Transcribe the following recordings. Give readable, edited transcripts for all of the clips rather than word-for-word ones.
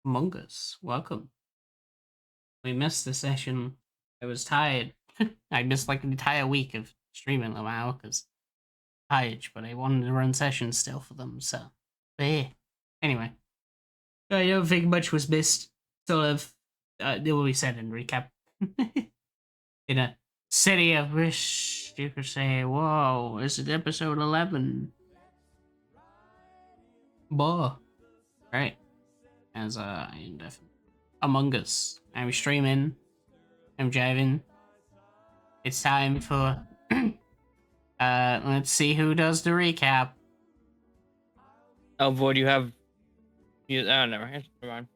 Among Us, welcome. We missed the session. I was tired. I missed like an entire week of streaming them out because tired, but I wanted to run sessions still for them, so. But yeah. Anyway. I don't think much was missed. Sort of, what we said in recap. In a city of wish, you could say, whoa, this is episode 11. Boah. Right. As I'm definitely Among Us. I'm streaming. I'm driving. It's time for let's see who does the recap. Oh boy, do you have never mind.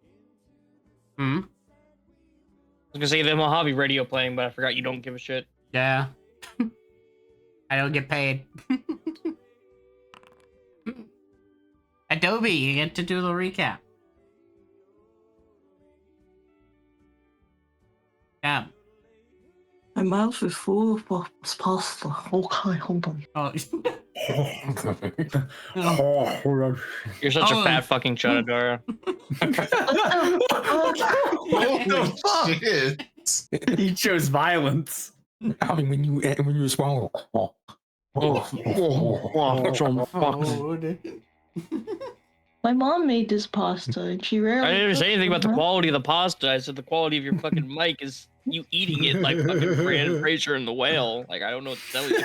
Hmm? I was gonna say the Mojave radio playing, but I forgot you don't give a shit. Yeah. I don't get paid. Adobe, you get to do the recap. Yeah. My mouth is full of pasta. Okay, hold on. Oh. You're such a fat fucking chudadora. Oh shit! He chose violence. I mean, when you swallow. My mom made this pasta, and she rarely. I didn't say anything about the cooks it. quality of the pasta. I said the quality of your fucking mic is you eating it like fucking Brandon Fraser and the whale. Like I don't know what to tell you.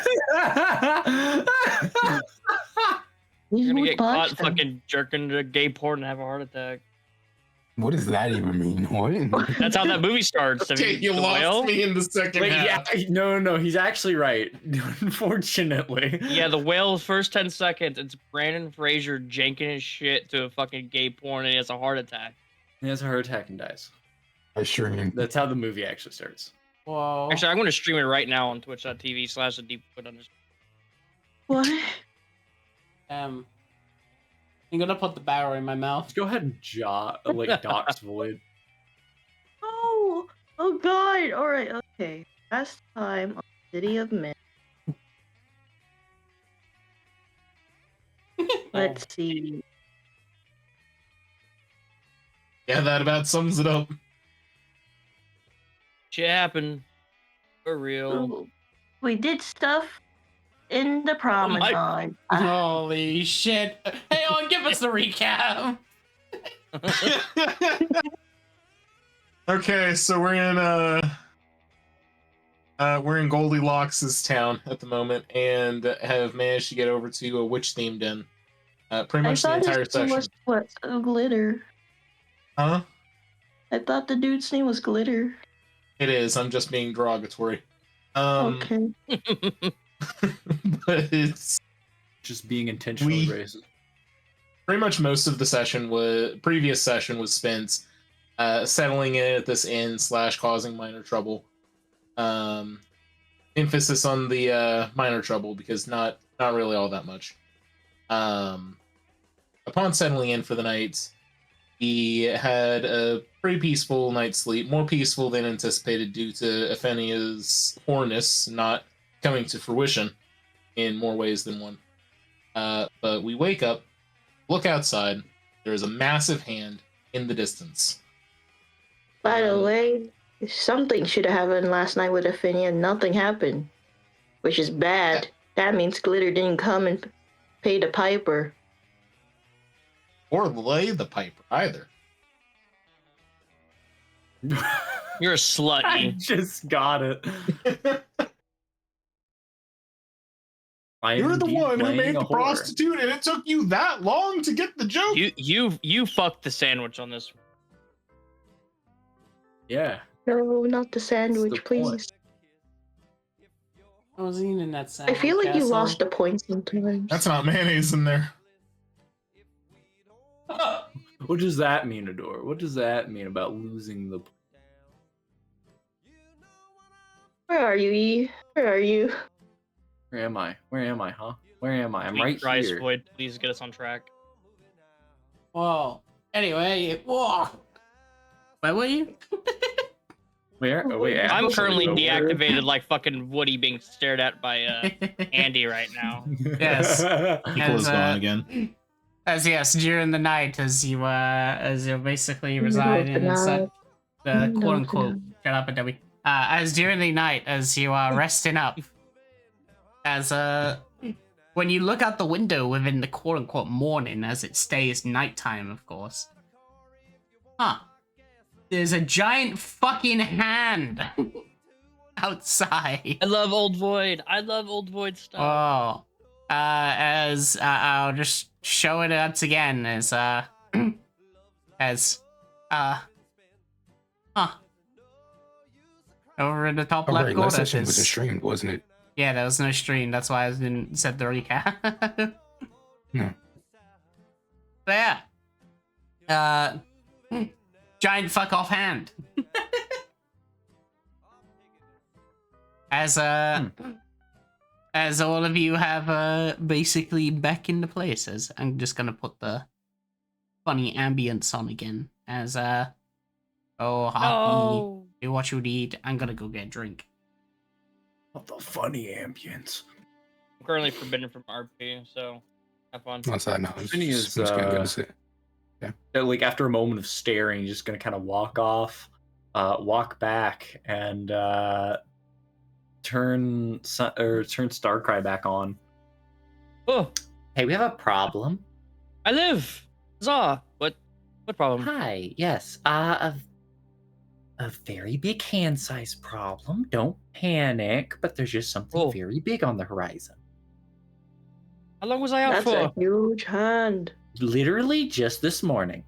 These You're gonna were get caught pasta. fucking jerking to gay porn and have a heart attack. What does that even mean? What? That's how that movie starts. Okay, you the lost whale? me in the second Wait, half. yeah, no, he's actually right. Unfortunately. Yeah, the whale's first 10 seconds, it's Brandon Fraser janking his shit to a fucking gay porn and he has a heart attack. He has a heart attack and dies. I sure mean. That's how the movie actually starts. Whoa. Actually, I'm going to stream it right now on twitch.tv/thedeepwood_. What? I'm gonna put the barrel in my mouth. Let's go ahead and dox Void. Oh God! All right, okay. Last time on City of Men. Let's see. Yeah, that about sums it up. Shit happened. For real. Ooh, we did stuff in the promenade. Holy shit. Hey, on, give us the recap. Okay, so we're in Goldilocks' town at the moment, and have managed to get over to a witch-themed inn. Pretty I much the thought entire his name session. was what? Glitter. Huh? I thought the dude's name was Glitter. It is. I'm just being derogatory. Okay. But it's Just being intentionally We- racist. pretty much most of the previous session was spent settling in at this inn / causing minor trouble. Emphasis on the minor trouble because not really all that much. Upon settling in for the night, he had a pretty peaceful night's sleep, more peaceful than anticipated due to Ephenia's whoreness not coming to fruition in more ways than one. But we wake up, look outside, there's a massive hand in the distance. By the way, something should have happened last night with Ophinia. Nothing happened, which is bad. That means Glitter didn't come and pay the piper. Or lay the piper, either. You're a I slutty. just got it. I am You're the indeed one who playing made a the whore. prostitute, and it took you that long to get the joke. You fucked the sandwich on this. Yeah. No, not the sandwich, That's the please. point. I was eating that I sandwich. feel like you asshole. lost the point sometimes. That's not mayonnaise in there. What does that mean, Adore? What does that mean about losing the? Where are you, E? Where are you? Where am I? Where am I? Huh? Where am I? I'm Sweet right Christ, here. Void, please get us on track. Whoa. Anyway, whoa. Where were you? Where? Oh, wait, I'm Apple's currently over there. deactivated like fucking Woody being stared at by Andy right now. Yes. Equal's As, gone again. As yes, during the night, as you basically Middle reside of the in such night. the Middle quote of the unquote night. shut up and W. As during the night, as you are resting up, as when you look out the window within the quote unquote morning, as it stays nighttime, of course. There's a giant fucking hand outside. I love Old Void. I love Old Void stuff. Oh, as I'll just show it once again as over in the top Oh, left right, corner. last session was there's- streamed, wasn't it? Yeah, there was no stream. That's why I didn't set the recap. No. But yeah, giant fuck off hand. As all of you have basically back into places, I'm just gonna put the funny ambience on again. As oh Hockey, No. do what you need. I'm gonna go get a drink. What the funny ambience. I'm currently forbidden from RP, so have fun. Once I know, Vinny is, just gonna go sit. Like after a moment of staring, just gonna kind of walk off, walk back, and turn Starcry back on. Oh, Hey, we have a problem. I live. Huzzah. What problem? Hi, yes. A very big hand-sized problem. Don't panic, but there's just something Oh. very big on the horizon. How long was I out That's for? a huge hand. Literally just this morning.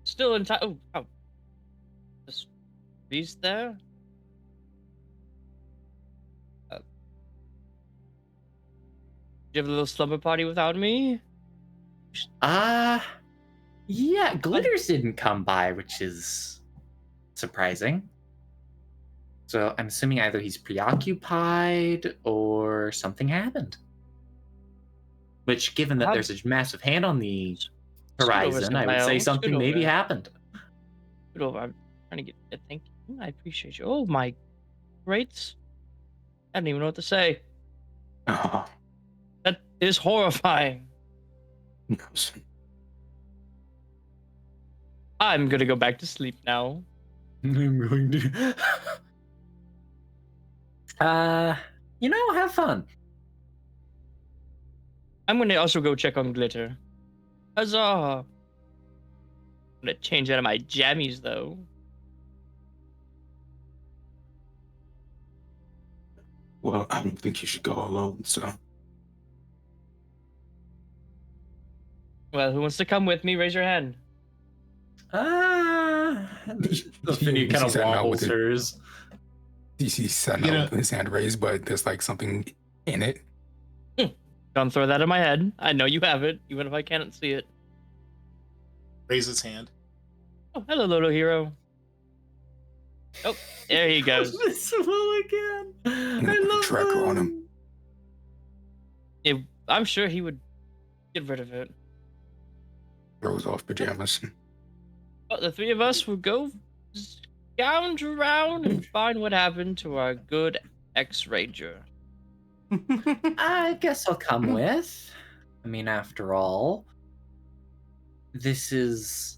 Still in time. Oh, oh. This beast there. You have a little slumber party without me? Yeah, Glitters didn't come by, which is surprising. So I'm assuming either he's preoccupied or something happened. Which, given that How- there's a massive hand on the Scoot over, horizon, I would say Scoot something over. maybe happened. Scoot over. I'm trying to get a thank you. I appreciate you. Oh my great. I don't even know what to say. Oh, That is horrifying. no. I'm gonna go back to sleep now. I'm going to. Have fun. I'm gonna also go check on Glitter. Huzzah! I'm gonna change out of my jammies though. Well, I don't think you should go alone, so. Well, who wants to come with me? Raise your hand. Finny kind of He's out wobbles with it. hers. He's sat You know- out with his hand raised, but there's like something in it. Don't throw that in my head. I know you have it, even if I can't see it. Raise his hand. Oh, hello, little hero. Oh, there he goes. This again. I'm gonna put a tracker on him. I'm sure he would get rid of it. Throws off pajamas. But the three of us will go scound around and find what happened to our good ex-ranger. I guess I'll come with. I mean, after all, this is.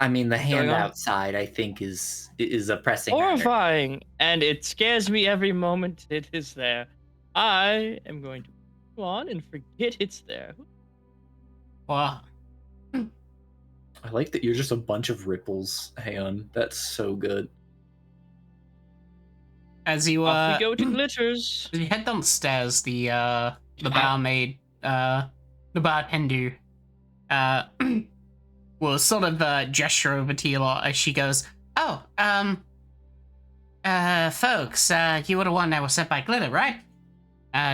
I mean, the hand going on? outside, I think, is a pressing matter. Horrifying, and it scares me every moment it is there. I am going to go on and forget it's there. Wow. I like that you're just a bunch of ripples, Hayon. That's so good. As you Off we go to Glitters. as you head downstairs, the barmaid, the bartender, will sort of gesture over to you lot as she goes, "Oh, folks, you were the one that was sent by Glitter, right?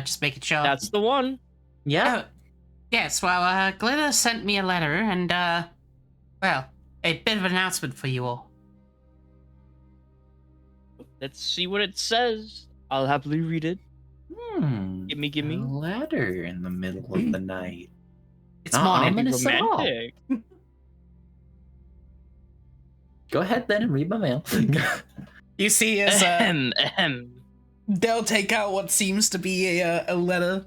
Just making sure." That's the one. Yeah. Oh, yes, well, Glitter sent me a letter and, well, a bit of an announcement for you all. Let's see what it says. I'll happily read it. Gimme. Gimme. A letter in the middle of the night. It's Not morning. ominous at all. Romantic. Go ahead then and read my mail. You see as, Ahem, ahem. they'll take out what seems to be a letter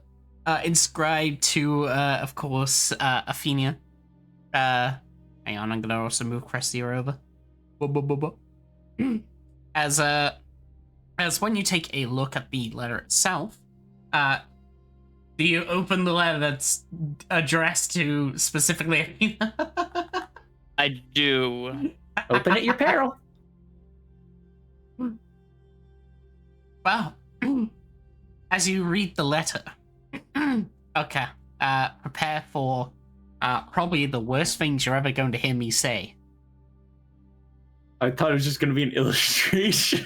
inscribed to, of course, Athenia. Hang on, I'm gonna also move Crestia over. As when you take a look at the letter itself, do you open the letter that's addressed to specifically Athena? I do. Open at your peril. Well, as you read the letter, okay, prepare for probably the worst things you're ever going to hear me say. I thought it was just gonna be an illustration.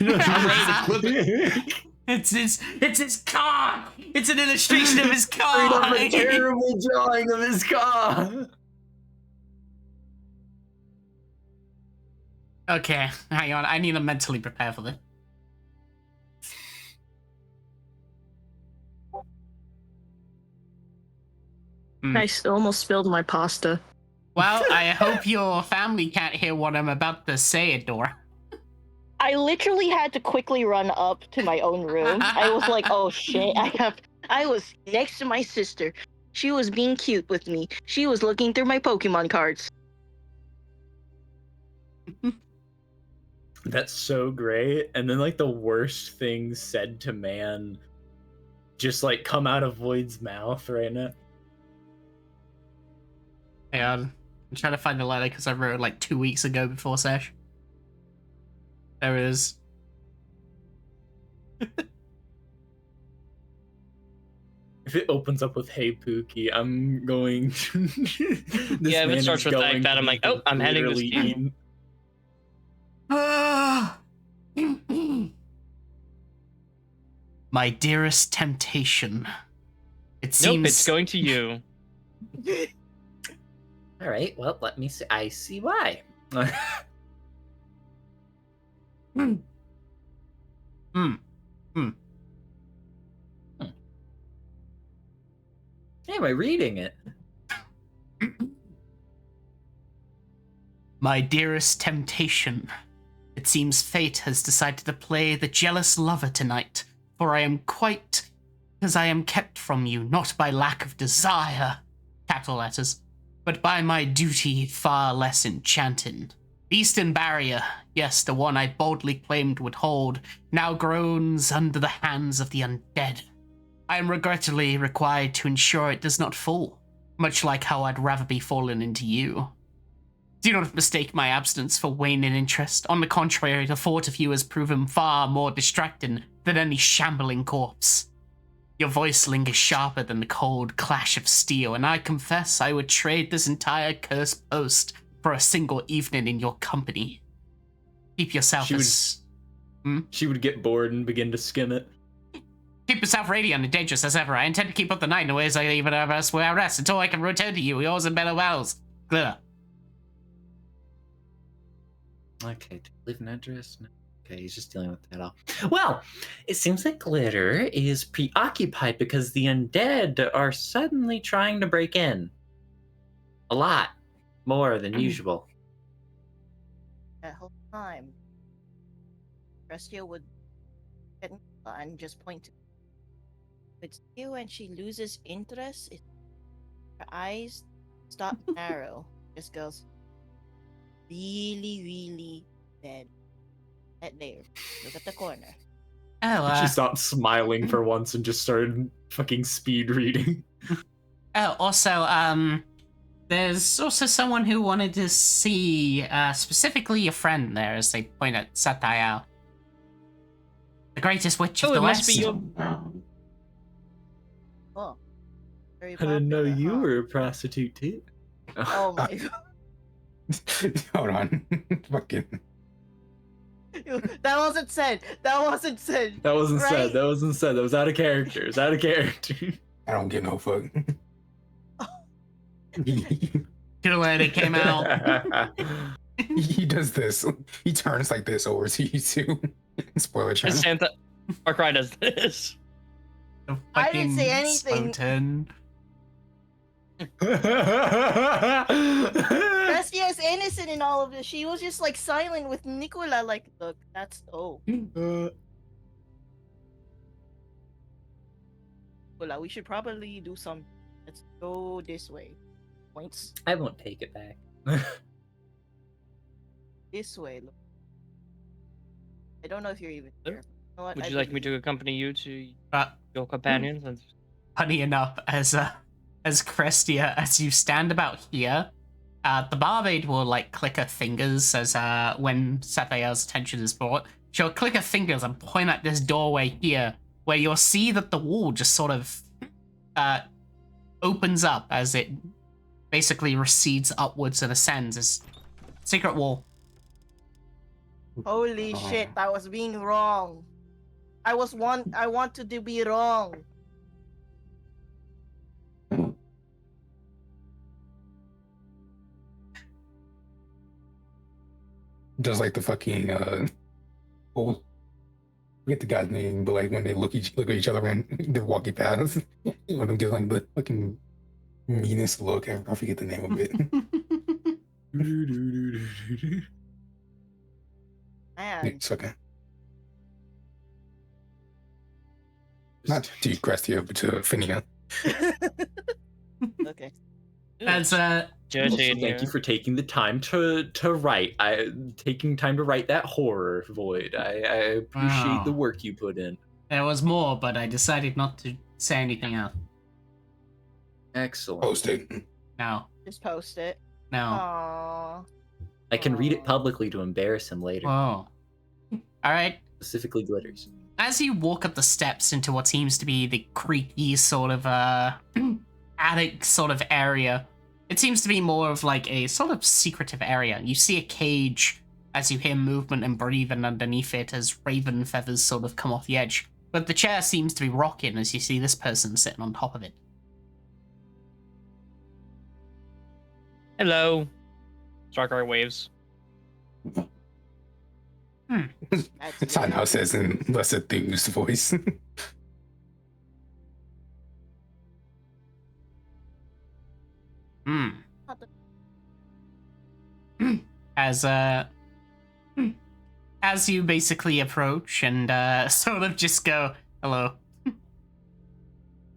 It's his car. It's an illustration of his car. a terrible drawing of his car. Okay, hang on. I need to mentally prepare for this. I almost spilled my pasta. Well, I hope your family can't hear what I'm about to say, Adora. I literally had to quickly run up to my own room. I was like, oh shit, I was next to my sister. She was being cute with me. She was looking through my Pokemon cards. That's so great. And then like the worst things said to man just like come out of Void's mouth right now. Hang on. I'm trying to find the letter because I wrote it like 2 weeks ago before Sesh. There it is. If it opens up with "Hey Pookie," I'm going. This Yeah, if man it starts is with like going that, I'm like, oh, I'm heading this literally team. My dearest temptation. It Nope, seems it's going to you. All right. Well, let me see. I see why. Anyway, reading it. My dearest temptation. It seems fate has decided to play the jealous lover tonight, for I am kept from you, not by lack of desire, capital letters, but by my duty far less enchanting. The Eastern Barrier, yes, the one I boldly claimed would hold, now groans under the hands of the undead. I am regrettably required to ensure it does not fall, much like how I'd rather be fallen into you. Do not mistake my absence for waning interest. On the contrary, the thought of you has proven far more distracting than any shambling corpse. Your voice lingers sharper than the cold clash of steel, and I confess I would trade this entire cursed post for a single evening in your company. Keep yourself She would get bored and begin to skim it. Keep yourself radiant and dangerous as ever. I intend to keep up the night in the ways I even of us where I rest until I can return to you, yours and better wells. Glitter. Okay, leave an address. No. Okay, he's just dealing with that all. Well, it seems like Glitter is preoccupied because the undead are suddenly trying to break in. A lot more than usual. That whole time, Crestia would get and just point to it's you, and she loses interest. Her eyes stop narrow. Just goes really, really dead. That there. Look at the corner. Oh, She stopped smiling for once and just started fucking speed reading. also, there's also someone who wanted to see, specifically your friend there, as they point at Satayao. The greatest witch of Oh, the it must West. be your. Oh. Very I didn't know popular, you huh? were a prostitute too. Oh my god. Hold on. Fucking. That wasn't said. That wasn't said. That wasn't said. Right? That wasn't said. That was out of character. It's out of character. I don't get no fuck. Too late, it came out. He does this. He turns like this over to you too. Spoiler channel. Santa Far Cry does this. The I didn't say fucking anything. Slotan. Crestia is innocent in all of this. She was just like silent with Nicola. Like, look, that's Kula, we should probably do some. Let's go this way. Points I won't take it back. this way. Look. I don't know if you're even Oh. here. You know what? Would I you like me believe to accompany you to But your companions? And funny enough, as Crestia, as you stand about here, the barmaid will like click her fingers as when Sathael's attention is brought. She'll click her fingers and point at this doorway here, where you'll see that the wall just sort of opens up as it basically recedes upwards and ascends. As secret wall. Holy shit! I was being wrong. I wanted to be wrong. Just like the fucking oh, forget the guy's name, but like when they look at each other and they're walking past, one of them gives like the fucking meanest look. I forget the name of it. Man. It's okay. Not to you, Crestia, but to Finia. Okay. As Jersey in Thank here. you for taking the time to write. Taking time to write that horror, Void. I appreciate the Wow. work you put in. there was more, but I decided not to say anything else. Excellent. Post it. No, Just post it. no. Aww. I can read it publicly to embarrass him later. Whoa. All right. Specifically glitters. As you walk up the steps into what seems to be the creaky sort of attic sort of area, it seems to be more of like a sort of secretive area. You see a cage as you hear movement and breathing underneath it as raven feathers sort of come off the edge. But the chair seems to be rocking as you see this person sitting on top of it. Hello. Starkar waves. That's Somehow says in less enthused voice. Hmm. not the- As you basically approach and sort of just go, hello.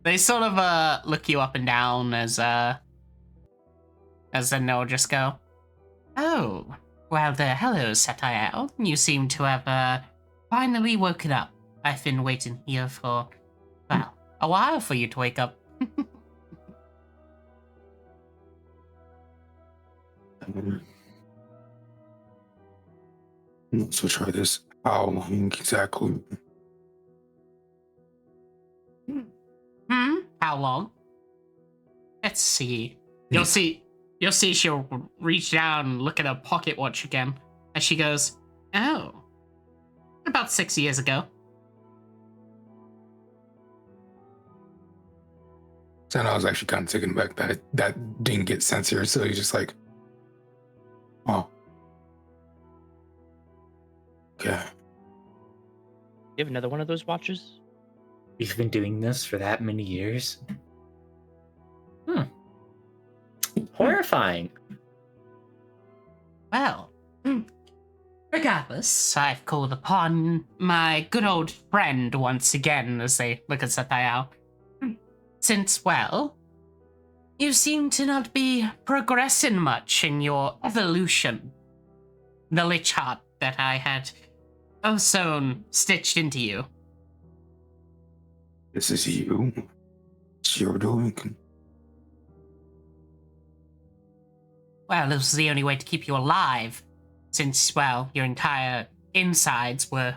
They sort of look you up and down as then they'll just go, oh, well there, hello, Satire. You seem to have finally woken up. I've been waiting here for, well, a while for you to wake up. So try this. How long exactly? How long? Let's see. You'll see she'll reach down and look at her pocket watch again as she goes, oh, about 6 years ago. So I was actually kind of taken back that didn't get censored. So he's just like, oh, okay. You have another one of those watches? We've been doing this for that many years. Horrifying. Well, regardless, I've called upon my good old friend once again as they look at Satayao. Since, well, you seem to not be progressing much in your evolution. The lich heart that I had sewn stitched into you. This is you. It's your doing. Well, this was the only way to keep you alive, since, well, your entire insides were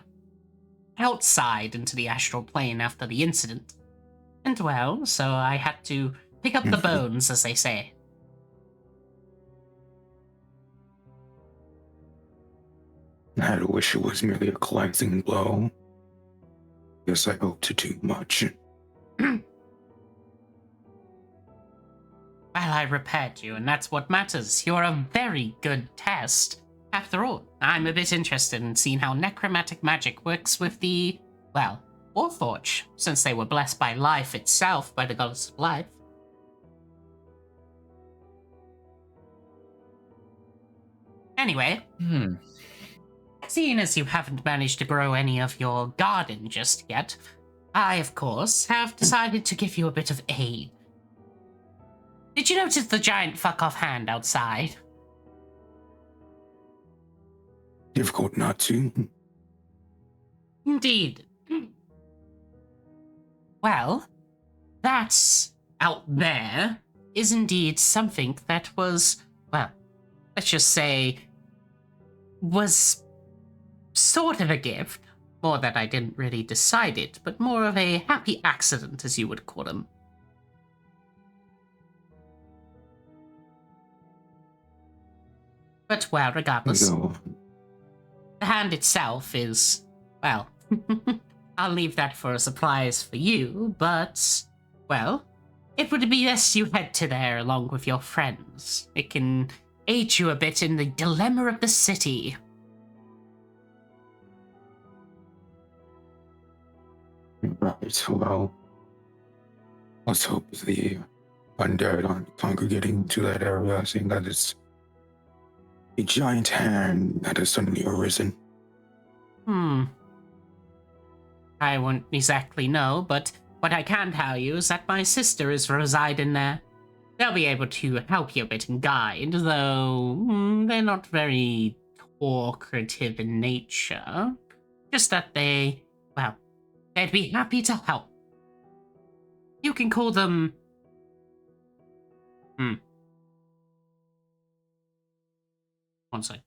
outside into the astral plane after the incident. And, well, so I had to pick up the bones, as they say. I wish it was merely a cleansing blow. Guess I hope to do much. Well, I repaired you, and that's what matters. You're a very good test. After all, I'm a bit interested in seeing how necromantic magic works with the, well, Warforge, since they were blessed by life itself by the goddess of life. Anyway, seeing as you haven't managed to grow any of your garden just yet, I, of course, have decided to give you a bit of aid. Did you notice the giant fuck-off hand outside? Difficult not to. Indeed. Well, that out there is indeed something that was, well, let's just say, was sort of a gift. More that I didn't really decide it, but more of a happy accident, as you would call them. But, well, regardless, No. the hand itself is, well, I'll leave that for a surprise for you, but, well, it would be best you head to there along with your friends. It can aid you a bit in the dilemma of the city. Right, well, let's hope the undead aren't congregating to that area, seeing that it's a giant hand that has suddenly arisen. I wouldn't exactly know, but what I can tell you is that my sister is residing there. They'll be able to help you a bit and guide, though they're not very talkative in nature. Just that they, well, they'd be happy to help. You can call them... One sec.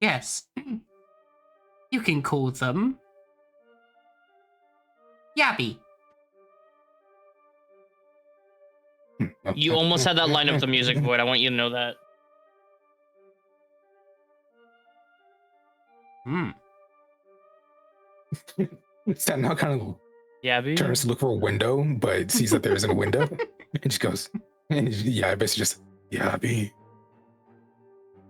Yes. You can call them... Yabby. You almost had that line of the music, Void. I want you to know that. Stan now kind of Yabby? turns to look for a window, but sees that there isn't a window, and just goes, yeah, I basically just, yeah, be.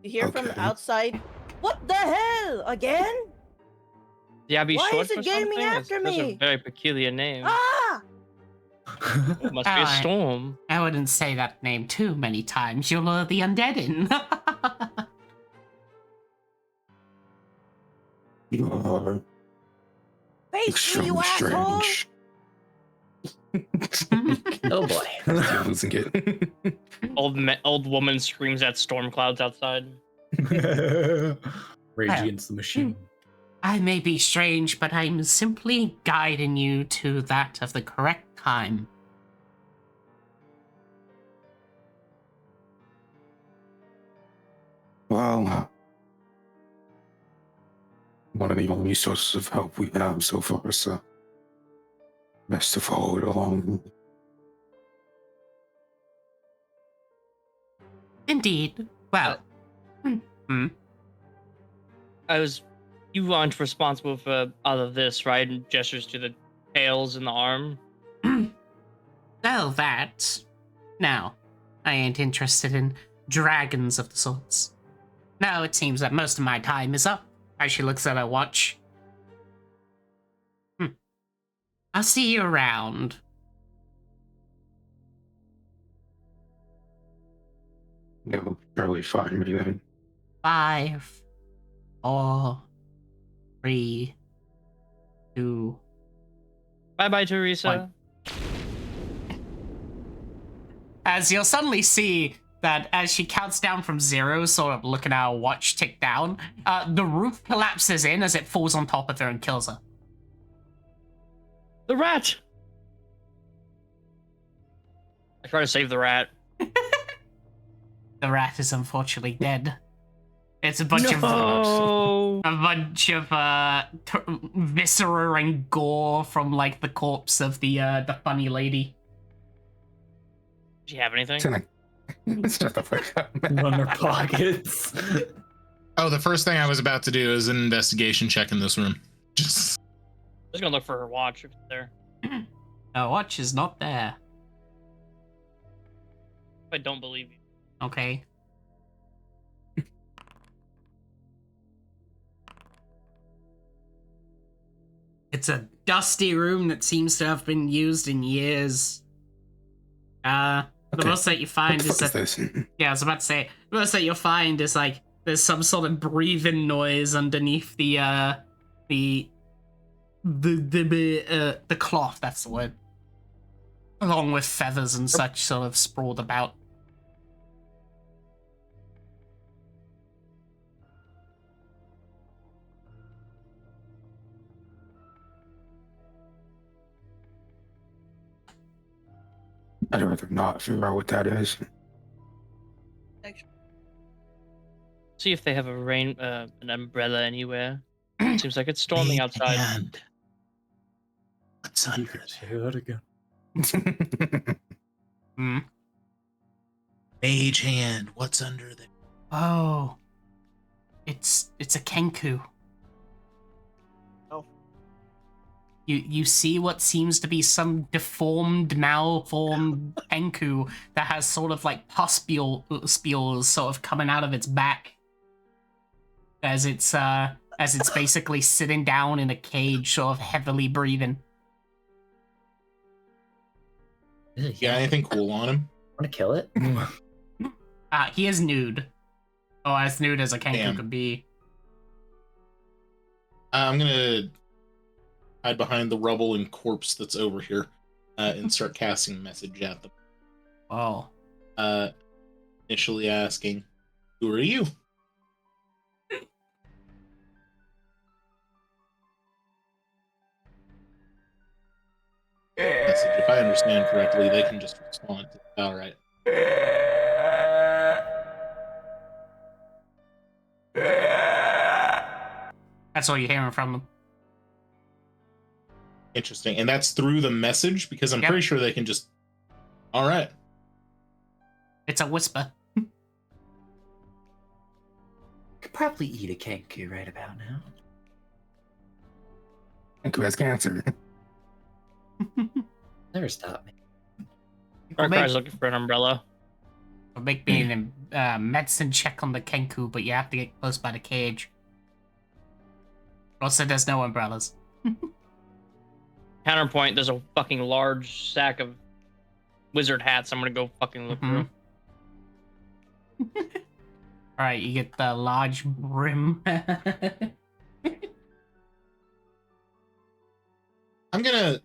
You hear from Okay. outside, what the hell? Again? Yabby Why short is it for gaming something? after That's a me? very peculiar name. Ah! It must be a Alright. storm. I wouldn't say that name too many times. You'll lure the undead in. You are Face me, you extremely asshole! strange. Oh boy. You're losing it. Old woman screams at storm clouds outside. Rage Against the Machine. I may be strange, but I'm simply guiding you to that of the correct time. Well, one of the only sources of help we have so far, so best to follow it along. Indeed. Well, You aren't responsible for all of this, right? And gestures to the tails and the arm. well, that. Now, I ain't interested in dragons of the sorts. Now it seems that most of my time is up. As she looks at her watch. I'll see you around. You'll surely find me then. 5, 4, 3, 2. Bye bye, Teresa. As you'll suddenly see that as she counts down from 0, sort of looking at her watch tick down, the roof collapses in as it falls on top of her and kills her. The rat! I try to save the rat. The rat is unfortunately dead. It's a bunch No! of viscera and gore from like the corpse of the funny lady. Do you have anything? Shut the fuck up. On their pockets. Oh, the first thing I was about to do is an investigation check in this room. Just Just gonna look for her watch if it's there. Her watch is not there. I don't believe you. Okay. It's a dusty room that seems to have been used in years. The Okay. most that you What find the is fuck that is this? yeah, I was about to say the most that you'll find is like there's some sort of breathing noise underneath the the cloth. That's the word. Along with feathers and such, sort of sprawled about. I'd rather not figure out what that is. See if they have an umbrella anywhere. Seems like it's storming outside. And what's under Say that again. Hmm. Mage hand? What's under there? Oh, it's a kenku. Oh. You see what seems to be some deformed, malformed kenku that has sort of like pustules sort of coming out of its back as it's basically sitting down in a cage, sort of heavily breathing. Yeah, anything cool on him? Want to kill it? He is nude. Oh, as nude as a kenku Damn. could be. I'm gonna hide behind the rubble and corpse that's over here, and start casting a message at them. Oh. Initially asking, "Who are you?" Message. If I understand correctly, they can just respond. All right. That's all you're hearing from them. Interesting. And that's through the message, because I'm Yep. pretty sure they can just. All right. It's a whisper. Could probably eat a kenku right about now. And who has cancer? Never stop me. Our Make- guy's looking for an umbrella. Make me a medicine check on the kenku, but you have to get close by the cage. Also, there's no umbrellas. Counterpoint, there's a fucking large sack of wizard hats I'm gonna go fucking look Mhm. through. Alright, you get the large brim. I'm gonna.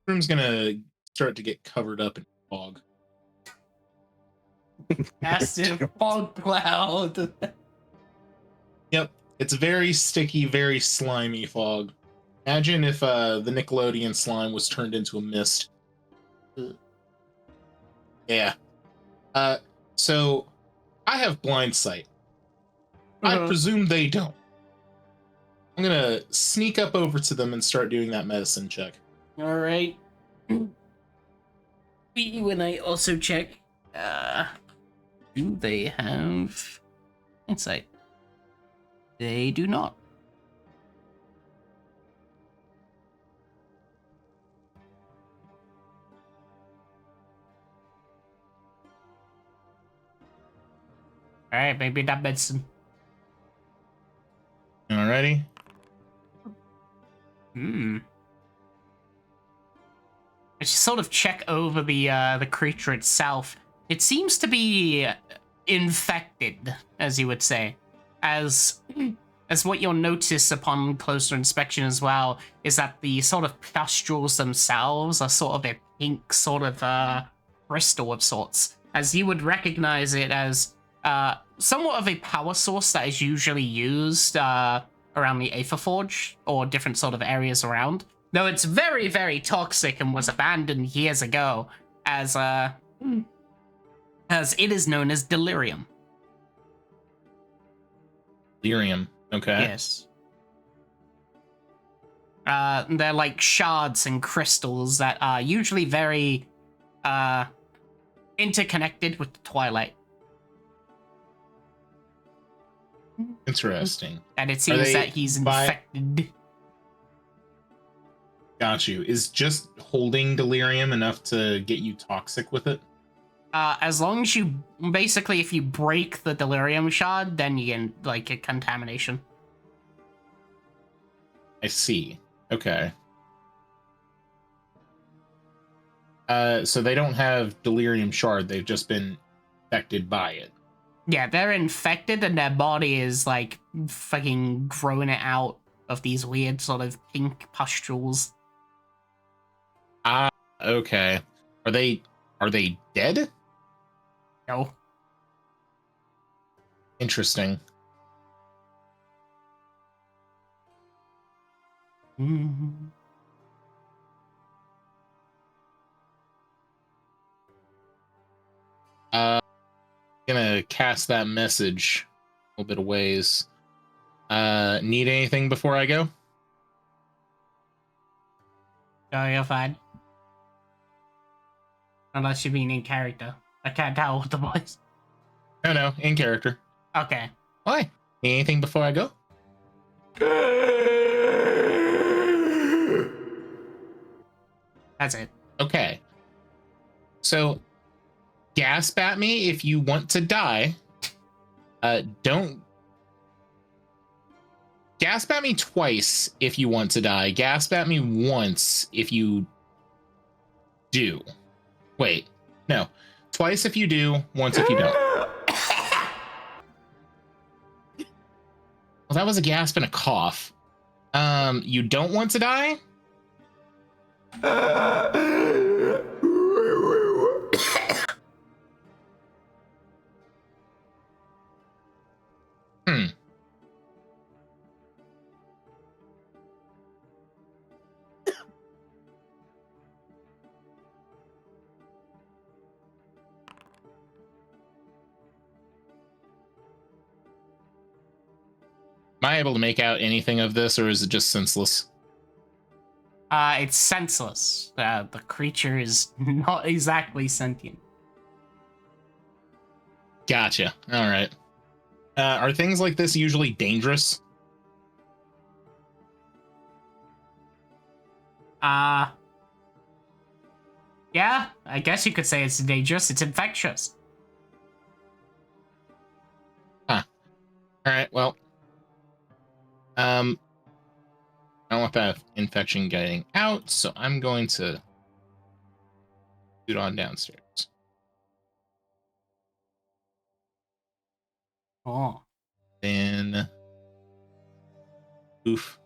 Room's gonna start to get covered up in fog. Massive fog cloud. Yep, it's very sticky, very slimy fog. Imagine if the Nickelodeon slime was turned into a mist. Yeah. So I have blind sight. I presume they don't. I'm gonna sneak up over to them and start doing that medicine check. Alright. When I also check, do they have insight? They do not. Alright, maybe that medicine. Alrighty. Hmm. I just sort of check over the creature itself. It seems to be infected, as you would say, as what you'll notice upon closer inspection as well is that the sort of pustules themselves are sort of a pink sort of crystal of sorts, as you would recognize it as somewhat of a power source that is usually used around the Aether Forge or different sort of areas around. Though it's very, very toxic and was abandoned years ago as it is known as delirium. Delirium. Okay. Yes. They're like shards and crystals that are usually very interconnected with the twilight. Interesting. And it seems they that he's by- infected. Got you. Is just holding delirium enough to get you toxic with it? As long as you basically, if you break the delirium shard, then you can like get contamination. I see. Okay. So they don't have delirium shard. They've just been affected by it. Yeah, they're infected and their body is like fucking growing it out of these weird sort of pink pustules. Ah, okay. Are they dead? No. Interesting. Mm. Gonna cast that message a little bit of ways. Need anything before I go? Oh, you're fine. Unless you mean in character. I can't tell with the voice. No, in character. Okay. Why? Need anything before I go? That's it. Okay. So, gasp at me if you want to die. Don't gasp at me twice if you want to die. Gasp at me once if you do. Wait, no. Twice if you do, once if you don't. Well, that was a gasp and a cough. You don't want to die? Hmm. Am I able to make out anything of this, or is it just senseless? It's senseless. The creature is not exactly sentient. Gotcha. All right. Are things like this usually dangerous? Yeah, I guess you could say it's dangerous. It's infectious. Huh. All right. Well, I don't want that infection getting out, so I'm going to scoot on downstairs. Oh. Then, oof.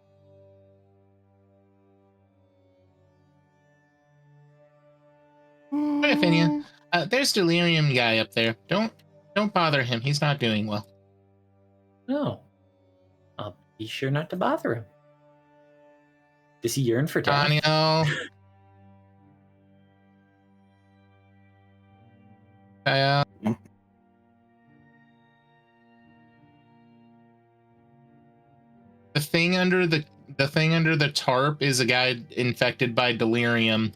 Hi, Phinia. There's Delirium guy up there. Don't bother him. He's not doing well. No. I'll be sure not to bother him. Does he yearn for death? Daniel. Kaya. The thing under the tarp is a guy infected by delirium.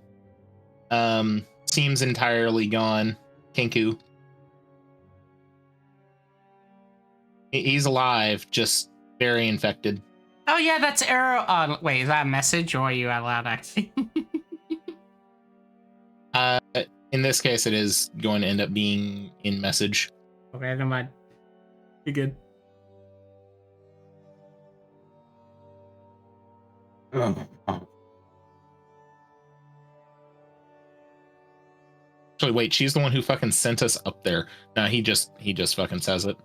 Seems entirely gone. Kinku. He's alive, just very infected. Oh yeah, that's arrow. Wait, is that a message or are you allowed actually? In this case, it is going to end up being in message. Okay, never mind. You're good. Oh. Actually, wait, she's the one who fucking sent us up there. No, he just fucking says it.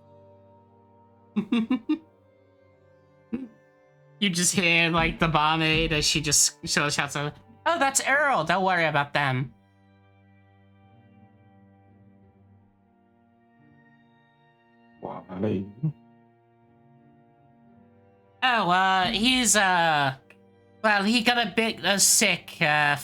You just hear like the barmaid as she shouts out, "Oh, that's Earl. Don't worry about them." Why? Oh, he's well, he got a bit sick a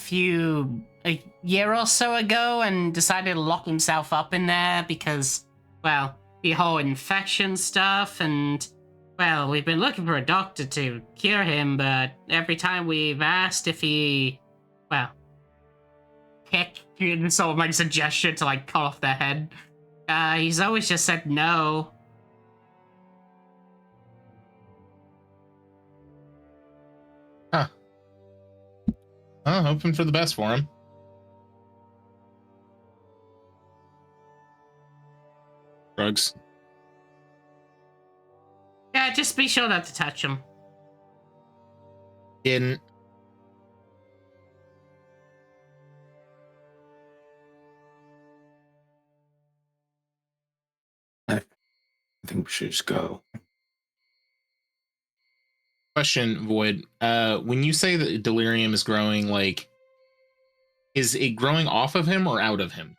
year or so ago and decided to lock himself up in there because, well, the whole infection stuff and, well, we've been looking for a doctor to cure him, but every time we've asked if he, well, someone makes a gesture to like cut off their head, he's always just said no. Huh. Well, hoping for the best for him. Drugs. Yeah, just be sure not to touch him. Didn't. we should just go. Question, Void. When you say that delirium is growing, like, is it growing off of him or out of him?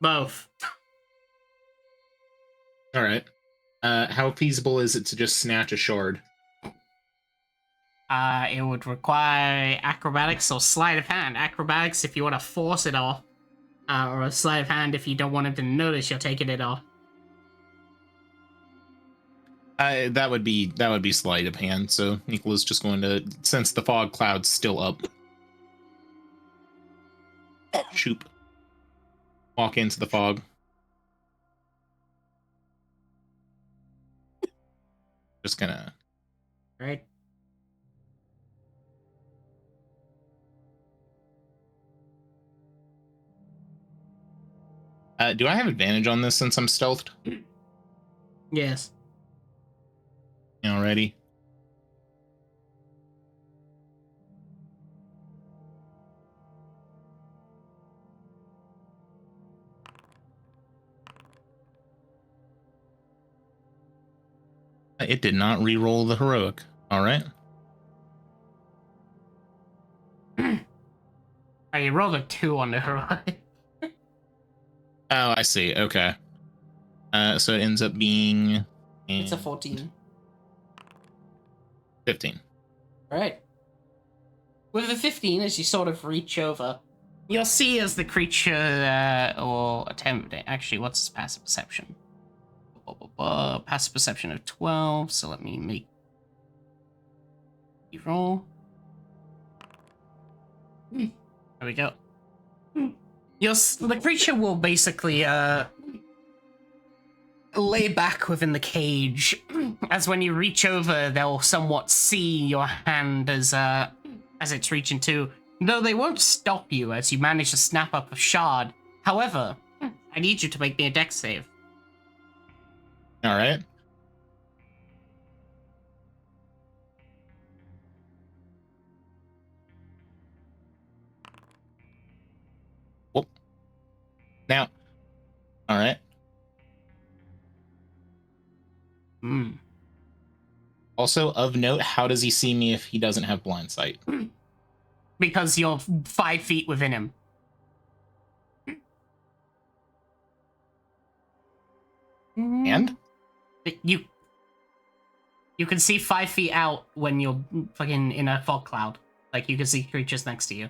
Both. All right. How feasible is it to just snatch a shard? It would require acrobatics or sleight of hand. Acrobatics if you want to force it off, or a sleight of hand if you don't want him to notice you're taking it off. That would be sleight of hand. So Nicola's just going to, since the fog cloud's still up, shoop, walk into the fog. Just gonna. Right. Do I have advantage on this since I'm stealthed Yes. already? It did not re-roll the heroic. All right. Oh, you rolled a 2 on the heroic. Oh, I see. Okay. So it ends up being It's a 14. 15. Alright. With the 15, as you sort of reach over, you'll see as the creature, or attempt, actually, what's his passive perception? Passive perception of 12, so let me make you roll. There we go. The creature will basically, lay back within the cage, as when you reach over, they'll somewhat see your hand as it's reaching to, though they won't stop you as you manage to snap up a shard. However, I need you to make me a dex save. All right. Whoop. Now. All right. Also, of note, how does he see me if he doesn't have blind sight? Because you're 5 feet within him. And? You can see 5 feet out when you're fucking in a fog cloud. Like, you can see creatures next to you.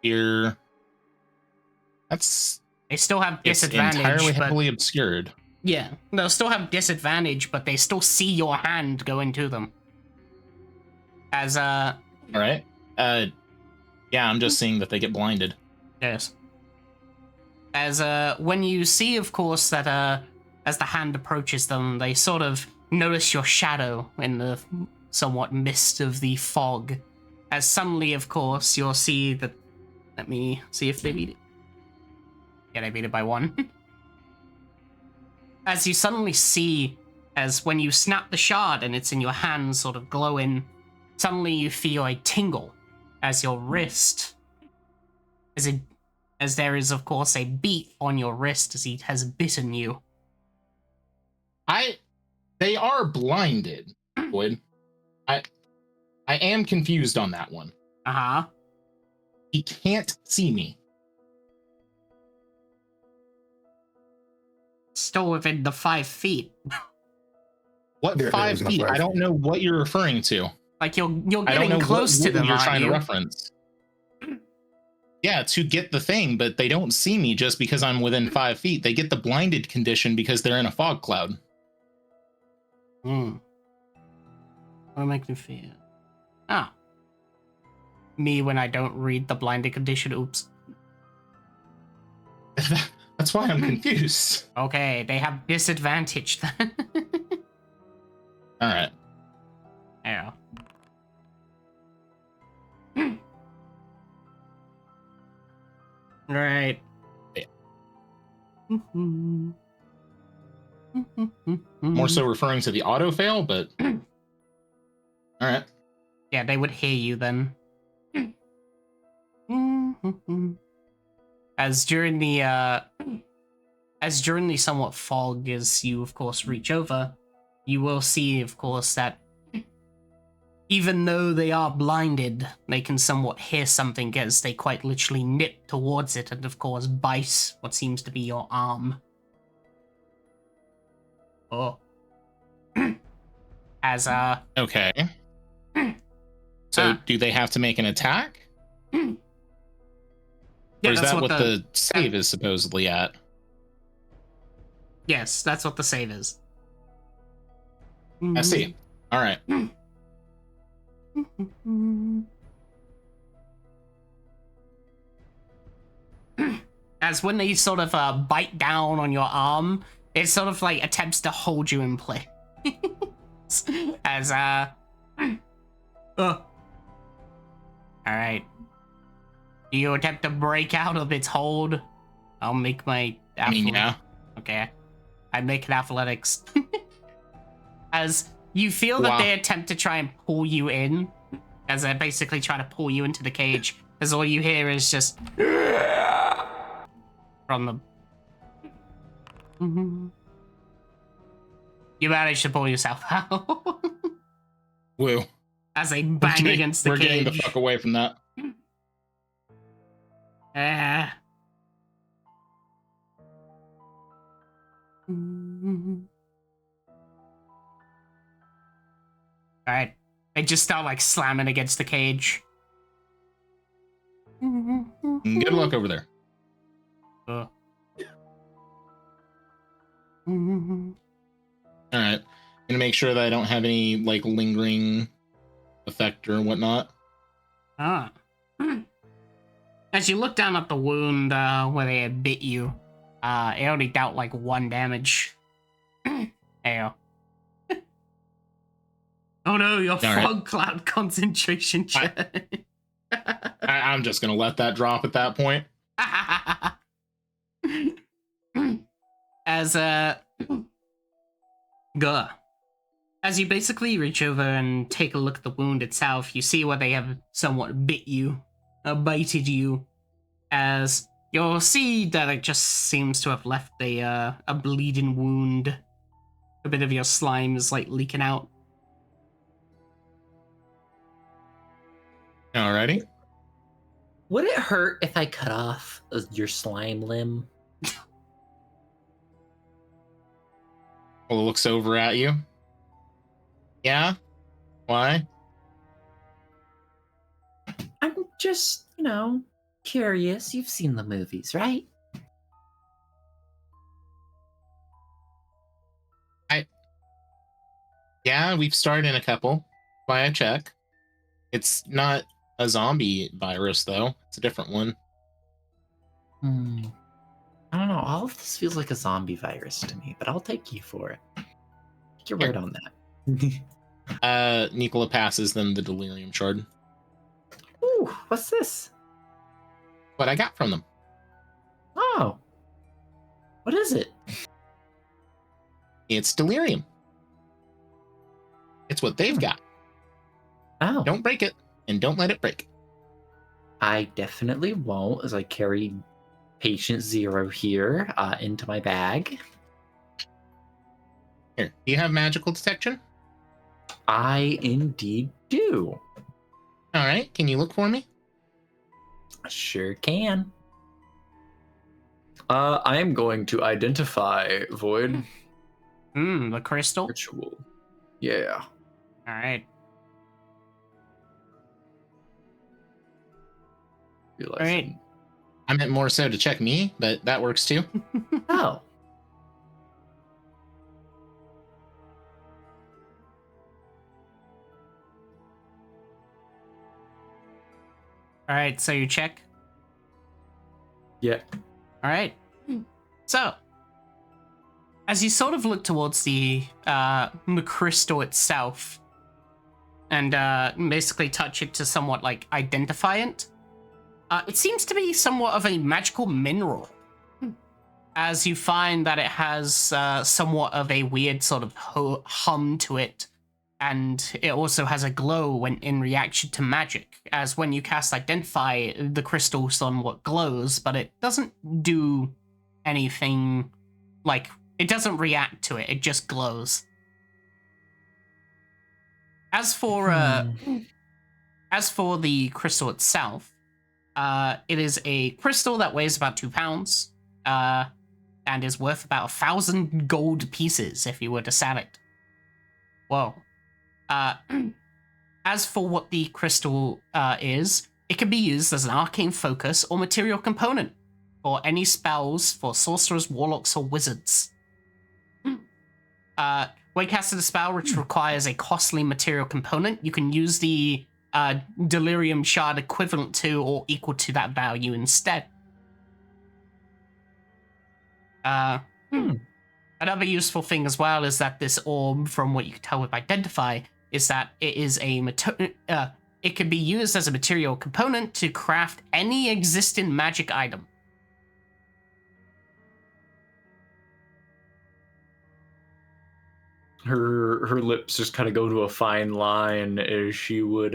Here. That's... They still have It's disadvantage, entirely but... heavily obscured. Yeah, they'll still have disadvantage, but they still see your hand go into them. As, All right. Yeah, I'm just seeing that they get blinded. Yes. As, when you see, of course, that, as the hand approaches them, they sort of notice your shadow in the somewhat mist of the fog. As suddenly, of course, you'll see that... Let me see if they beat it. Yeah, they beat it by 1. As you suddenly see, as when you snap the shard and it's in your hand sort of glowing, suddenly you feel a tingle as your wrist, as there is, of course, a beat on your wrist as he has bitten you. They are blinded, Wood. I am confused on that one. Uh-huh. He can't see me. Still within the 5 feet. What There 5 is no feet? 5 I don't know what you're referring to. Like, you're I don't getting know close what to them, you're aren't trying you? to reference. Yeah, to get the thing, but they don't see me just because I'm within 5 feet. They get the blinded condition because they're in a fog cloud. What makes me feel? Ah. Me when I don't read the blinded condition, oops. That's why I'm confused. Okay, they have disadvantage then. Alright. Yeah. Right. Yeah. More More so referring to the auto fail, but... Alright. Yeah, they would hear you then. As during the somewhat fog, as you of course reach over, you will see, of course, that even though they are blinded, they can somewhat hear something as they quite literally nip towards it and, of course, bite what seems to be your arm. Oh. As, Okay. So do they have to make an attack? Yeah, Or is that's that what the the save is supposedly at? Yes, that's what the save is. I see. All right. As when they sort of bite down on your arm, it sort of like attempts to hold you in place. As Alright. Do you attempt to break out of its hold? I'll make my Yeah. Okay. I make an athletics. As you feel that they attempt to try and pull you in, as they're basically trying to pull you into the cage, as all you hear is just from them. You manage to pull yourself out. Woo. As they bang against the cage. We're getting the fuck away from that. Alright. They just start like slamming against the cage. Good luck over there. Alright. Gonna make sure that I don't have any like lingering effect or whatnot. As you look down at the wound where they had bit you, it only dealt like 1 damage. Ayo. Oh no, your fog cloud concentration check. I'm just gonna let that drop at that point. As as you basically reach over and take a look at the wound itself, you see where they have somewhat bit you, bited you, as you'll see that it just seems to have left a bleeding wound. A bit of your slime is like leaking out. Alrighty. Would it hurt if I cut off your slime limb? Well, looks over at you. Yeah? Why? I'm just, curious. You've seen the movies, right? Yeah, we've starred in a couple. Why I check. It's not a zombie virus, though. It's a different one. I don't know. All of this feels like a zombie virus to me, but I'll take you for it. Take your word on that. Nicola passes them the delirium shard. Ooh, what's this? What I got from them. Oh. What is it? It's delirium. It's what they've got. Oh. Don't break it, and don't let it break. I definitely won't, as I carry patient 0 here into my bag. Here, do you have magical detection? I indeed do. All right, can you look for me? Sure can. I am going to identify Void. The crystal? Ritual. Yeah. Alright. Realizing. I meant more so to check me, but that works too. Oh. Alright, so you check? Yeah. Alright. So, as you sort of look towards the crystal itself, and basically touch it to somewhat like identify it, it seems to be somewhat of a magical mineral. As you find that it has somewhat of a weird sort of hum to it, and it also has a glow when in reaction to magic, as when you cast Identify, the crystal somewhat glows, but it doesn't do anything, like, it doesn't react to it, it just glows. As for the crystal itself, it is a crystal that weighs about 2 pounds, and is worth about 1,000 gold pieces if you were to sell it. Whoa. As for what the crystal is, it can be used as an arcane focus or material component for any spells for sorcerers, warlocks, or wizards. When casting a spell which requires a costly material component, you can use the delirium shard equivalent to or equal to that value instead. Another useful thing as well is that this orb, from what you can tell with Identify, is that it is it can be used as a material component to craft any existing magic item. Her lips just kind of go to a fine line as she would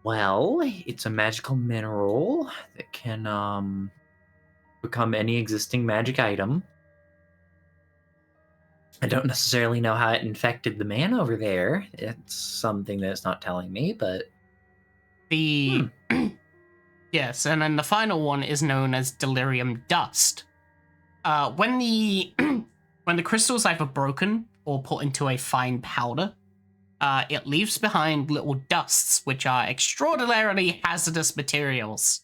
well, it's a magical mineral that can become any existing magic item. I don't necessarily know how it infected the man over there. It's something that it's not telling me, but The yes, and then the final one is known as delirium dust. When the crystal is either broken or put into a fine powder, it leaves behind little dusts, which are extraordinarily hazardous materials.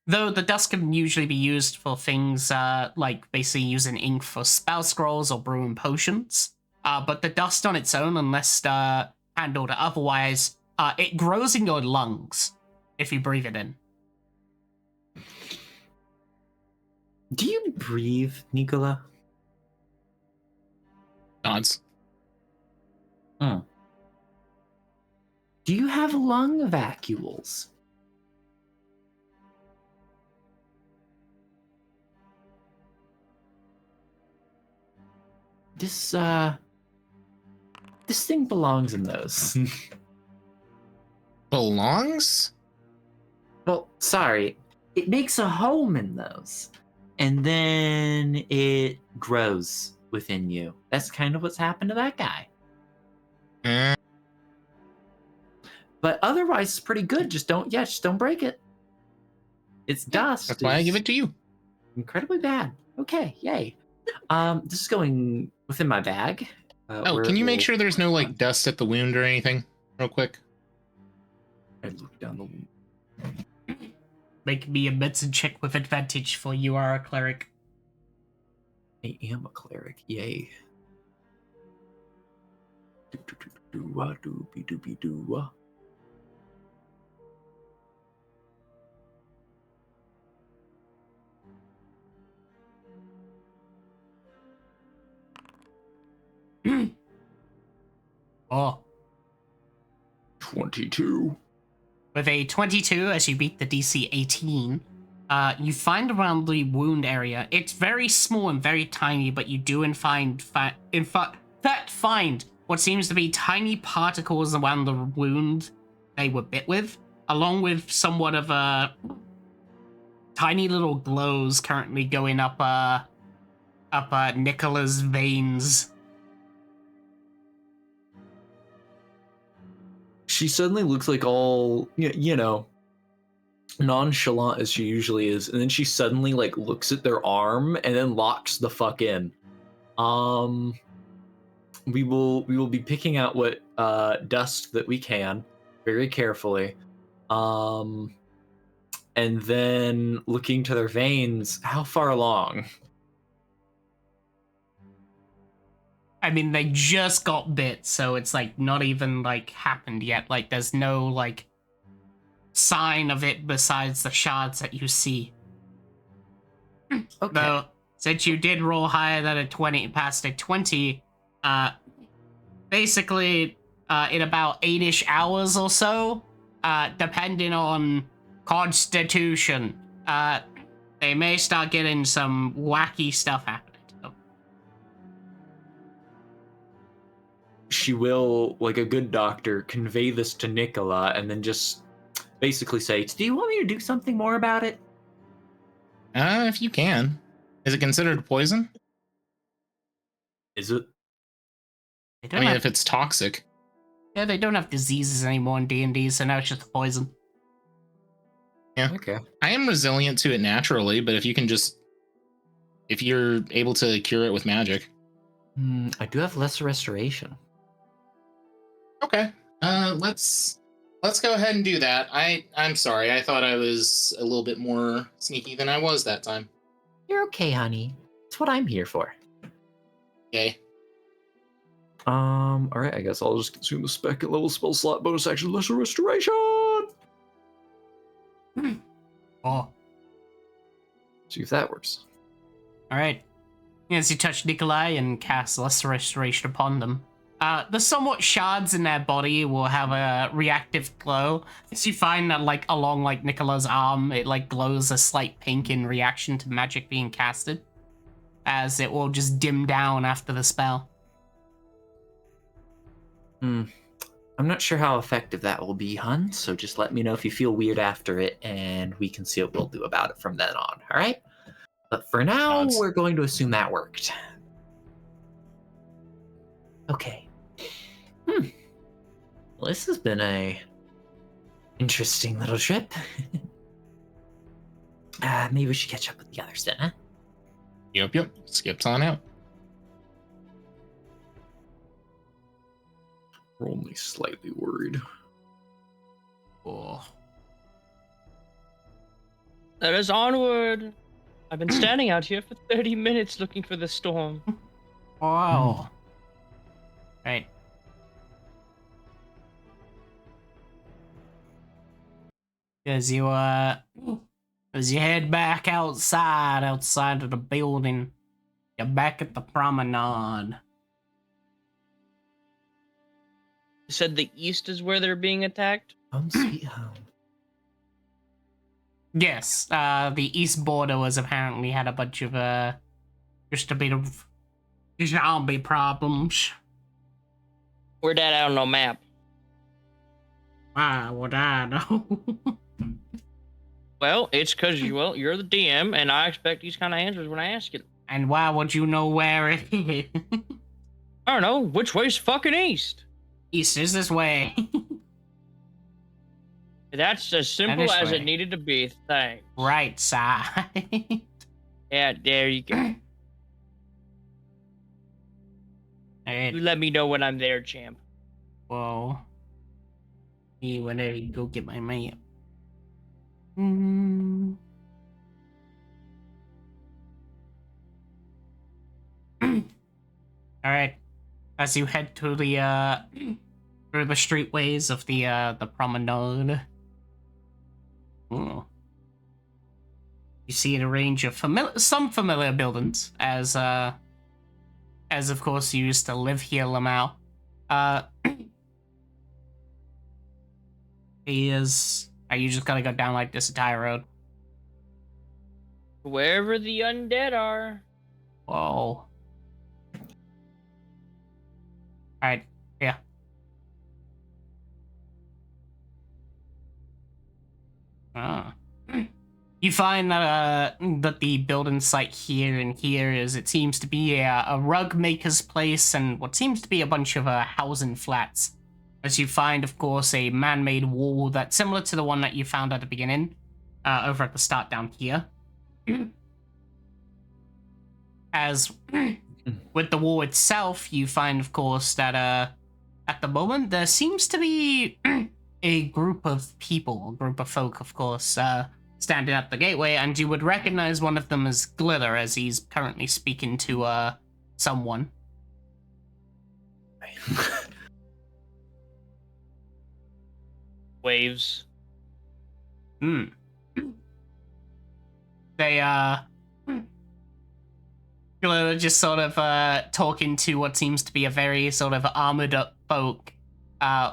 Though the dust can usually be used for things like basically using ink for spell scrolls or brewing potions, but the dust on its own, unless handled otherwise, it grows in your lungs if you breathe it in. Do you breathe, Nicola? Nods. Do you have lung vacuoles? This thing belongs in those. Belongs? Well, sorry. It makes a home in those. And then it grows within you. That's kind of what's happened to that guy. But otherwise, it's pretty good. Just don't break it. It's dust. That's why I give it to you. Incredibly bad. Okay, yay. This is going within my bag. Can you make sure there's no like dust at the wound or anything, real quick? I look down the wound. Make me a medicine check with advantage, for you are a cleric. I am a cleric. Yay. Oh. 22. With a 22, as you beat the DC 18, you find around the wound area. It's very small and very tiny, but you do find what seems to be tiny particles around the wound they were bit with, along with somewhat of a tiny little glows currently going up Nicola's veins. She suddenly looks like all, nonchalant as she usually is, and then she suddenly like looks at their arm and then locks the fuck in. We will be picking out what dust that we can very carefully, and then looking to their veins. How far along? I mean, they just got bit, so it's like not even like happened yet. Like there's no like sign of it besides the shards that you see. Okay. Though, since you did roll higher than a 20, past a 20, basically in about 8-ish hours or so, depending on constitution, they may start getting some wacky stuff happening to them. she will, like a good doctor, convey this to Nicola and then just basically say, "Do you want me to do something more about it?" If you can. Is it considered poison? Is it? They I don't mean, have, if it's toxic. yeah, they don't have diseases anymore in D&D, so now it's just poison. Okay. I am resilient to it naturally, but if you're able to cure it with magic. I do have lesser restoration. Okay. Let's go ahead and do that. I'm sorry. I thought I was a little bit more sneaky than I was that time. You're okay, honey. That's what I'm here for. Okay. All right. I guess I'll just consume the second level spell slot bonus action lesser restoration. Oh, See if that works. all right. As you touch Nikolai and cast Lesser Restoration upon them, the somewhat shards in their body will have a reactive glow. As you find that, like, along, like, Nicola's arm, it, like, glows a slight pink in reaction to magic being casted, as it will just dim down after the spell. I'm not sure how effective that will be, hun, so just let me know if you feel weird after it, and we can see what we'll do about it from then on, alright? But for now, Nods. we're going to assume that worked. Okay. Well, this has been a interesting little trip. Maybe we should catch up with the others then, huh? Yep. Skips on out. We're only slightly worried. Oh. Let us onward. I've been standing out here for 30 minutes looking for the storm. Wow. Right. As you head back outside of the building, you're back at the promenade. You said the east is where they're being attacked? Home sweet home. Yes, the east border was apparently had a bunch of just a bit of zombie problems. Where'd that out on no map? Why would I know? Well, it's because you're the DM, and I expect these kind of answers when I ask it. And why would you know where it is? I don't know. Which way's fucking east? East is this way. That's as simple this as way. it needed to be. Thanks. Right side. Yeah, there you go. Alright, You let me know when I'm there, champ. whoa. Me whenever you go get my map. Alright. As you head to the through the streetways of the promenade. Ooh. You see a range of some familiar buildings, as of course you used to live here, Lamau. Are you just gonna go down like this entire road? Wherever the undead are. Whoa. Alright, yeah. Ah. You find that the building site here and here is, it seems to be a rug maker's place and what seems to be a bunch of housing flats. As you find, of course, a man-made wall that's similar to the one that you found at the beginning, over at the start down here. As with the wall itself, you find, of course, that at the moment there seems to be a group of people, a group of folk, of course, standing at the gateway, and you would recognize one of them as Glitter, as he's currently speaking to someone. Waves. They Glitter just sort of talking to what seems to be a very sort of armored up folk,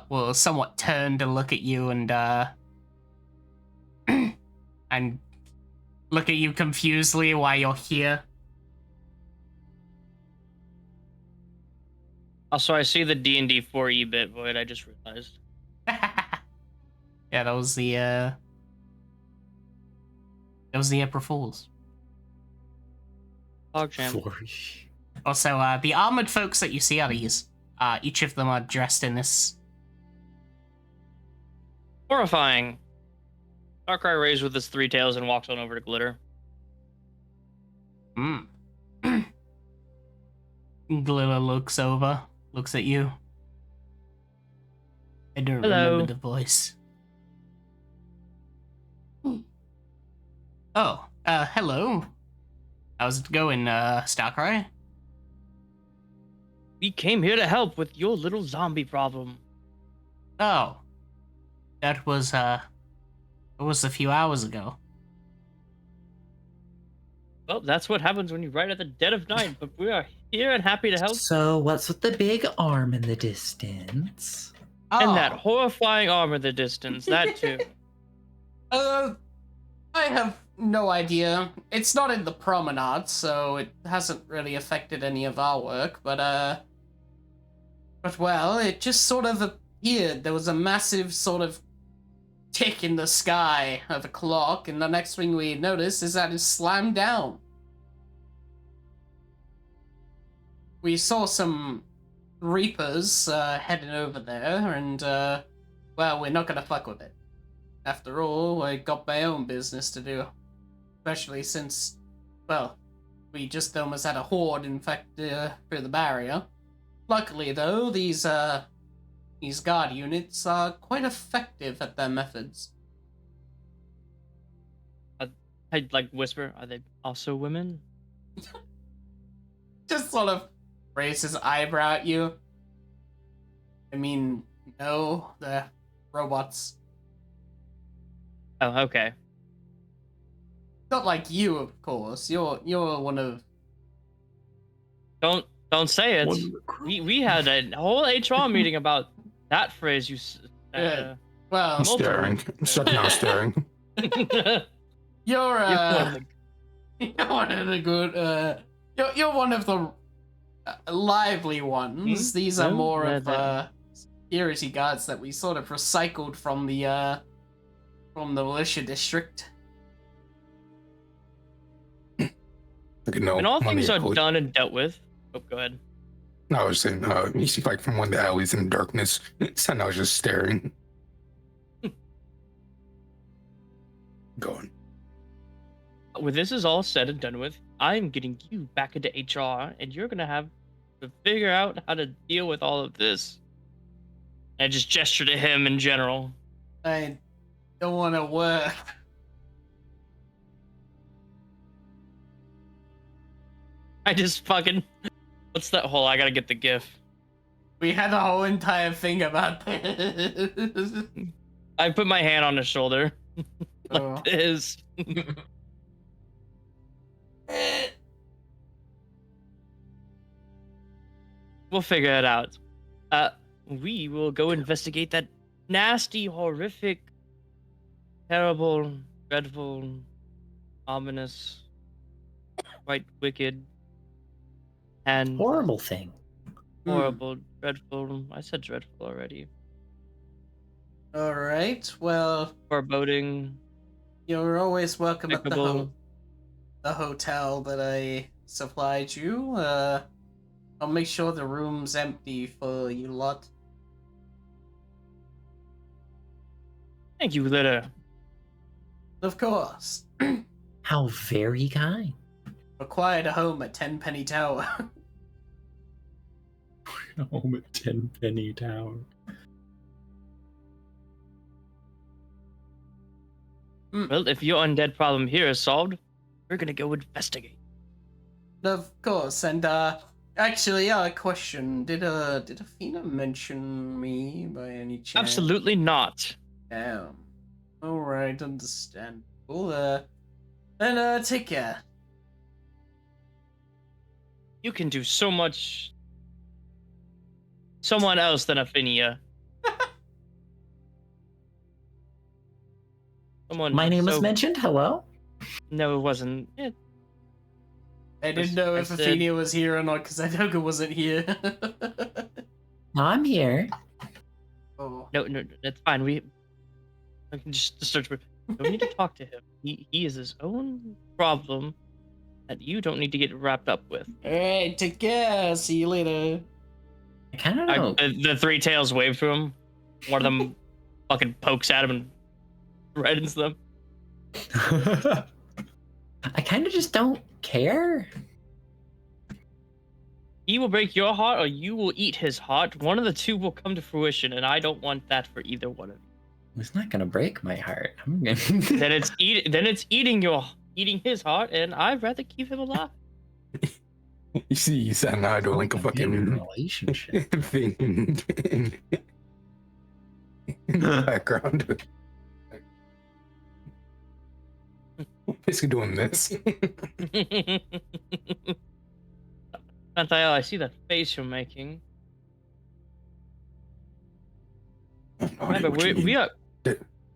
will somewhat turn to look at you and and look at you confusedly while you're here. Also, I see the D&D 4E bit, Void. I just realized. Yeah, that was the April Fools. PogChamp. 4E. Also, the armored folks that you see are these. Each of them are dressed in this. Horrifying. Darkrai raised with his 3 tails and walks on over to Glitter. Glitter looks over, looks at you. I don't Hello. remember the voice. Oh, hello. How's it going, Starcry? We came here to help with your little zombie problem. Oh, that was a few hours ago. Well, that's what happens when you ride at the dead of night, but we are here and happy to help. So, what's with the big arm in the distance? And that horrifying arm in the distance, that too. I have no idea. It's not in the promenade, so it hasn't really affected any of our work, but well, it just sort of appeared. There was a massive sort of tick in the sky of a clock, and the next thing we noticed is that it slammed down. We saw some Reapers heading over there, and well, we're not gonna fuck with it. After all, I got my own business to do. Especially since, well, we just almost had a horde infect through the barrier. Luckily, though, these guard units are quite effective at their methods. I'd like whisper, are they also women? Just sort of raise his eyebrow at you. I mean, no, they're robots. Oh, okay. Not like you, of course. You're one of. Don't say it. We had a whole HR meeting about that phrase. Yeah. Well, I'm staring. I'm shutting down staring. you're one of the good. You're one of the lively ones. These are more of security guards that we sort of recycled from the militia district. No, when all things are done and dealt with. Oh, go ahead. No, I was saying, you see, like from one of the alleys in the darkness, and I was just staring. Going. When this is all said and done with, I'm getting you back into HR, and you're gonna have to figure out how to deal with all of this. I just gesture to him in general. I don't want to work. I just fucking. What's that hole? I gotta get the gif. We had a whole entire thing about this. I put my hand on his shoulder. Oh. This. We'll figure it out. We will go investigate that nasty, horrific, terrible, dreadful, ominous, quite wicked, and Horrible thing. horrible, dreadful. I said dreadful already. All right. Well, Foreboding. you're always welcome at Despicable. the hotel that I supplied you. I'll make sure the room's empty for you lot. Thank you, Glitter. Of course. How very kind. Acquired a home at 10 Penny Tower. Home at 10 Penny Tower. Well, if your undead problem here is solved, we're gonna go investigate. Of course, and actually, a question: Did Athena mention me by any chance? Absolutely not. Damn. All right, understandable. Then take care. You can do so much. Someone else than Aphinia. Someone. My name was so- mentioned. Hello. No, it wasn't. Yeah, I didn't know I if said- Athenia was here or not because Idoga wasn't here. I'm here. Oh. No, that's fine. I can just search. Don't need to talk to him. He is his own problem that you don't need to get wrapped up with. Alright, take care. See you later. I kind of know. The three tails wave to him. One of them fucking pokes at him and reddens them. I kind of just don't care. He will break your heart, or you will eat his heart. One of the two will come to fruition, and I don't want that for either one of you. It's not gonna break my heart. I'm gonna. Then it's eating his heart, and I'd rather keep him alive. You see, you sat now doing like a fucking relationship. thing in the background. Basically doing this. Nathaniel, I see that face you're making. Remember,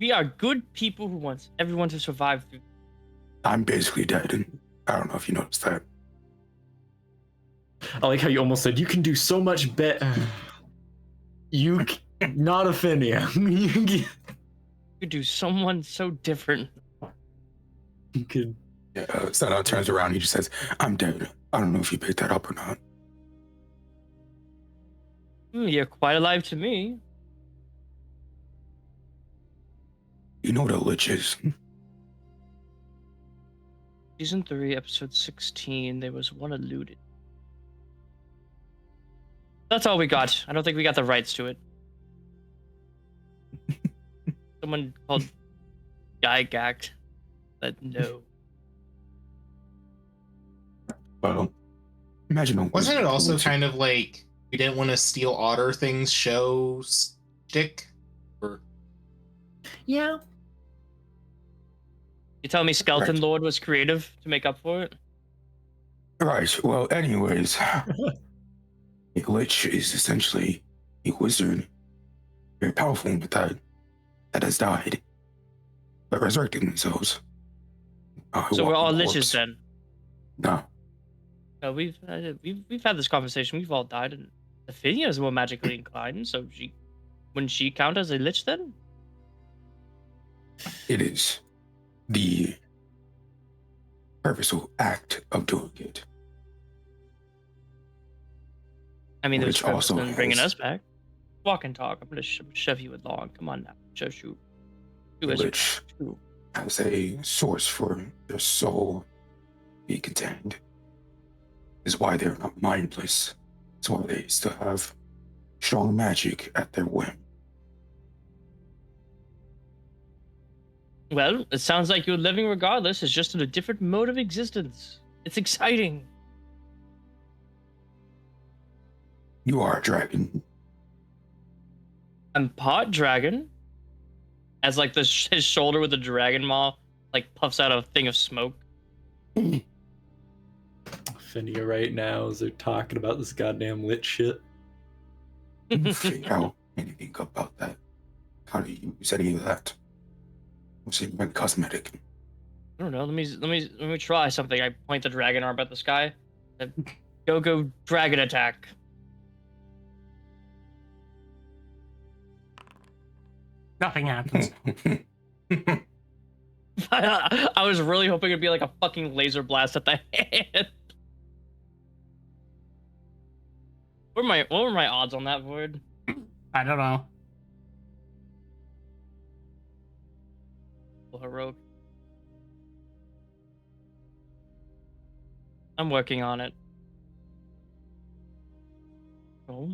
we are good people who wants everyone to survive through. I'm basically dead, and I don't know if you noticed that. I like how you almost said you can do so much better. Not a Phinia. You do someone so different. You could. Yeah, Sana turns around. He just says, "I'm dead." I don't know if you picked that up or not. You're quite alive to me. You know what a lich is? Season 3, episode 16, there was one alluded. That's all we got. I don't think we got the rights to it. Someone called Gygax said no. Well, imagine a Wasn't it also wizard. kind of like we didn't want to steal otter things show stick? Or Yeah. You tell me Skeleton Right. Lord was creative to make up for it? Right. Well, anyways, a lich is essentially a wizard, very powerful, but that has died, but resurrected themselves. So we're all walking liches corpse. then. No, No, we've had this conversation. We've all died, and Ophinia is more magically inclined. So wouldn't she count as a lich then? it is the purposeful act of doing it. I mean, there's Which purpose also in bringing has- us back. Walk and talk. I'm gonna shove you along. Come on now, shoot. The lich has a source for their soul to be contained. Is why they're not mindless. It's why they still have strong magic at their whim. Well, it sounds like you're living regardless. It's just in a different mode of existence. It's exciting. You are a dragon. I'm part dragon. As like his shoulder with the dragon maw like puffs out a thing of smoke. Phinia right now as they're talking about this goddamn lit shit. Figure out anything about that. How do you use any of that? Was it meant cosmetic? I don't know. Let me try something. I point the dragon arm at the sky. Go dragon attack. Nothing happens. I was really hoping it'd be like a fucking laser blast at the hand. What were my odds on that, Void? I don't know. Heroic. I'm working on it. Oh.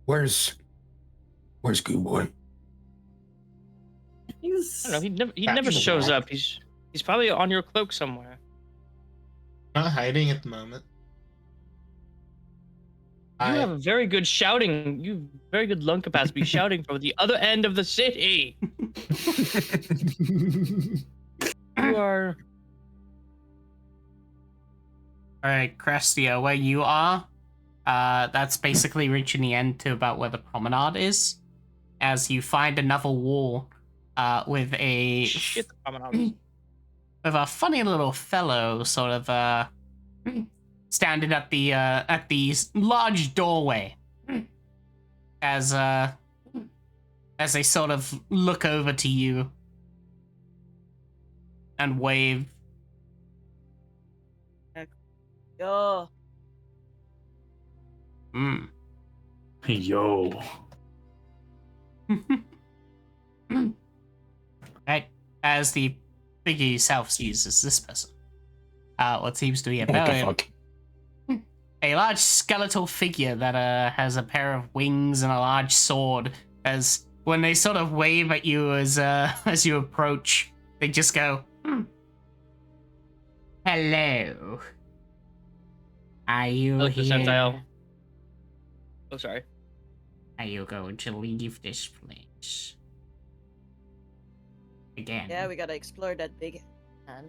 Where's Good Boy? I don't know. He never shows up. He's probably on your cloak somewhere. not hiding at the moment. You have a very good shouting. You have very good lung capacity shouting from the other end of the city. You are. Alright, Crestia, where you are, that's basically reaching the end to about where the promenade is. As you find another wall with a Shit, promenade. with a funny little fellow sort of standing at the large doorway as they sort of look over to you and wave. Yo. Yo. Right, as the figure yourself sees as this person. What seems to be What the very fuck? a large skeletal figure that has a pair of wings and a large sword. As when they sort of wave at you as you approach, they just go, "Hello, are you Look, here? percentile. Oh, sorry. Are you going to leave this place again?" Yeah, we gotta explore that big hand.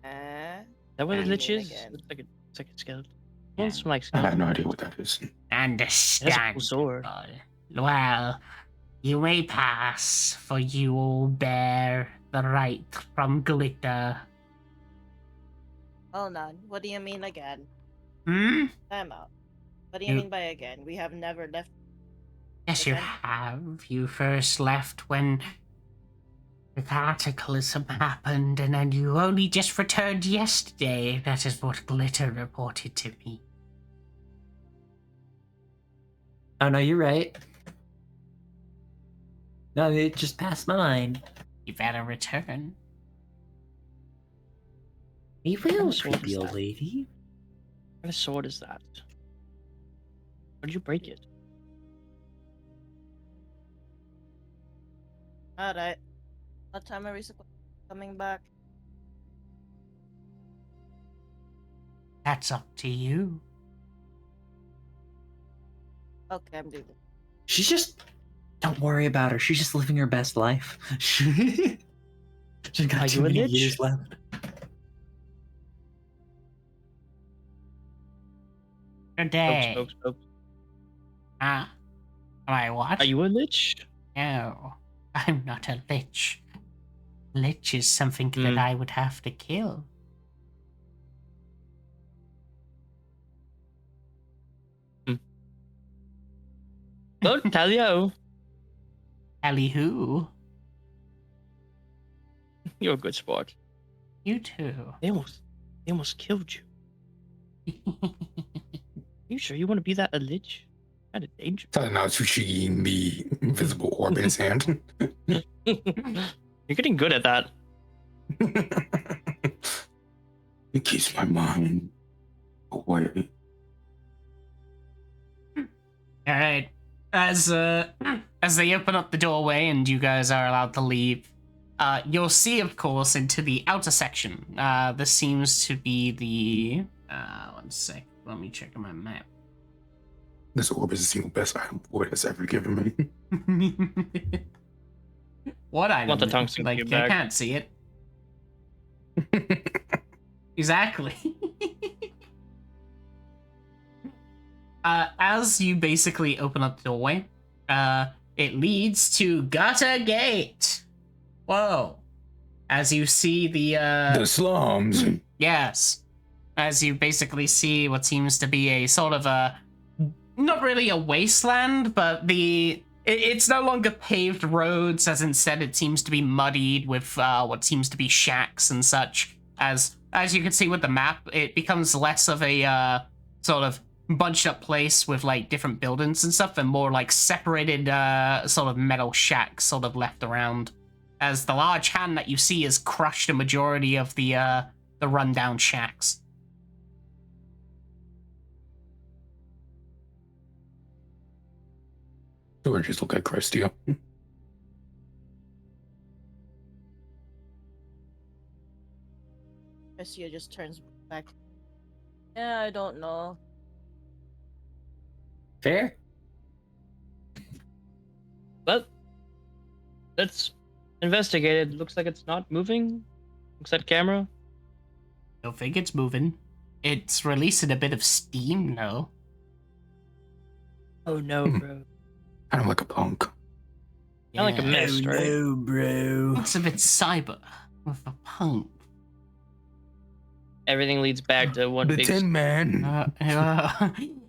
Is that what I the lich mean, is? again. It's like a skeleton. Wants some like I have skeleton. no idea what that is. It has a Understand. cool sword. Well, you may pass, for you all bear the right from glitter. Hold on. What do you mean again? Hmm? Time out. What do you You- mean by again? We have never left. Yes, you Okay. have. You first left when the cataclysm happened, and then you only just returned yesterday. That is what Glitter reported to me. Oh no, you're right. No, it just passed my mind. You better return. We will, What sword is creepy old that? lady. What kind of sword is that? How did you break it? Alright. What time are we coming back? That's up to you. Okay, I'm doing it. She's just. Don't worry about her. She's just living her best life. She's got Are too you a many lich? years left. Good day. Spokes. Am I what? Are you a lich? No, I'm not a lich. Lich is something that I would have to kill. Well, Talio, Ellie who? you're a good sport. You too. They almost killed you. You sure you want to be that a lich? Kind of dangerous. Telling now Tsuchi the invisible orb in his hand. You're getting good at that. It keeps my mind away. All right. As they open up the doorway and you guys are allowed to leave, you'll see, of course, into the outer section. This seems to be the. One sec. Let me check on my map. This orb is the single best item Void has ever given me. What item? Want the tungsten like cube I back. can't see it. Exactly. As you basically open up the doorway, it leads to Gutter Gate. Whoa. As you see The slums. yes. As you basically see what seems to be a sort of a, not really a wasteland, but it's no longer paved roads, as instead it seems to be muddied with what seems to be shacks and such. As you can see with the map, it becomes less of a sort of bunched up place with like different buildings and stuff, and more like separated sort of metal shacks sort of left around. As the large hand that you see has crushed a majority of the rundown shacks. Or just look at Crestio. Cressio just turns back. Yeah, I don't know. Fair. Well, let's investigate it. Looks like it's not moving. Looks at camera. Don't think it's moving. It's releasing a bit of steam, though. Oh no, bro. Kind of like a punk. Kinda like a mist, right? bro. Looks a bit cyber with a punk. Everything leads back to one The big. Tin Man.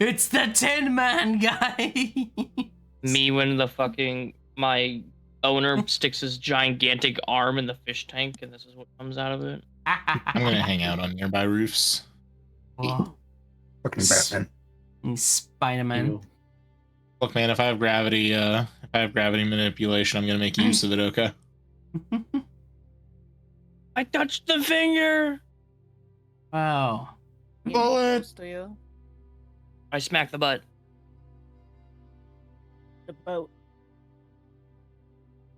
It's the Tin Man guy. Me when my owner sticks his gigantic arm in the fish tank, and this is what comes out of it. I'm gonna hang out on nearby roofs. Oh, Fucking Batman. Spider-Man. Ew. Look, man, if I have gravity manipulation, I'm gonna make use of it. Okay. I touched the finger. Wow. Bullet. To you. I smacked the butt. The boat.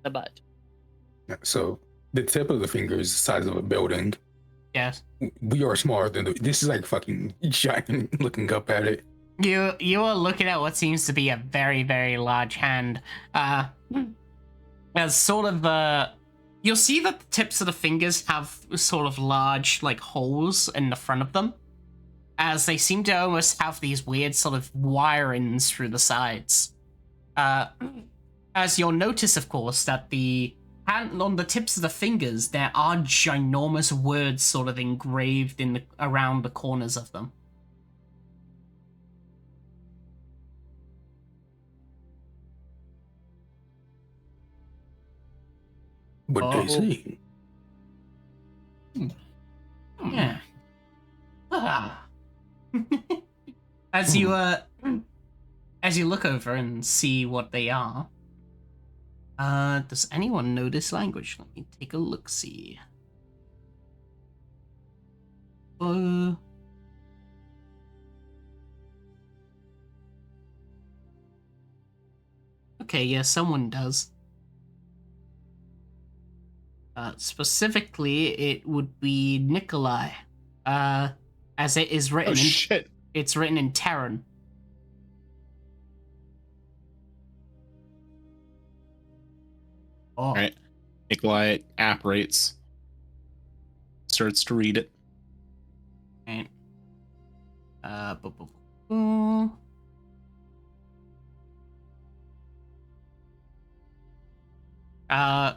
The butt. So the tip of the finger is the size of a building. Yes. We are smaller than this is like fucking giant looking up at it. You are looking at what seems to be a very, very large hand. As sort of you'll see that the tips of the fingers have sort of large like holes in the front of them, as they seem to almost have these weird sort of wirings through the sides. As you'll notice, of course, that the hand on the tips of the fingers there are ginormous words sort of engraved in around the corners of them. What they say. Yeah. Ah. As you look over and see what they are, does anyone know this language? Let me take a look. See. Okay, yeah, someone does. Specifically, it would be Nikolai. As it is written. Oh shit! It's written in Terran. Oh. All right. Nikolai apparates. Starts to read it. Right.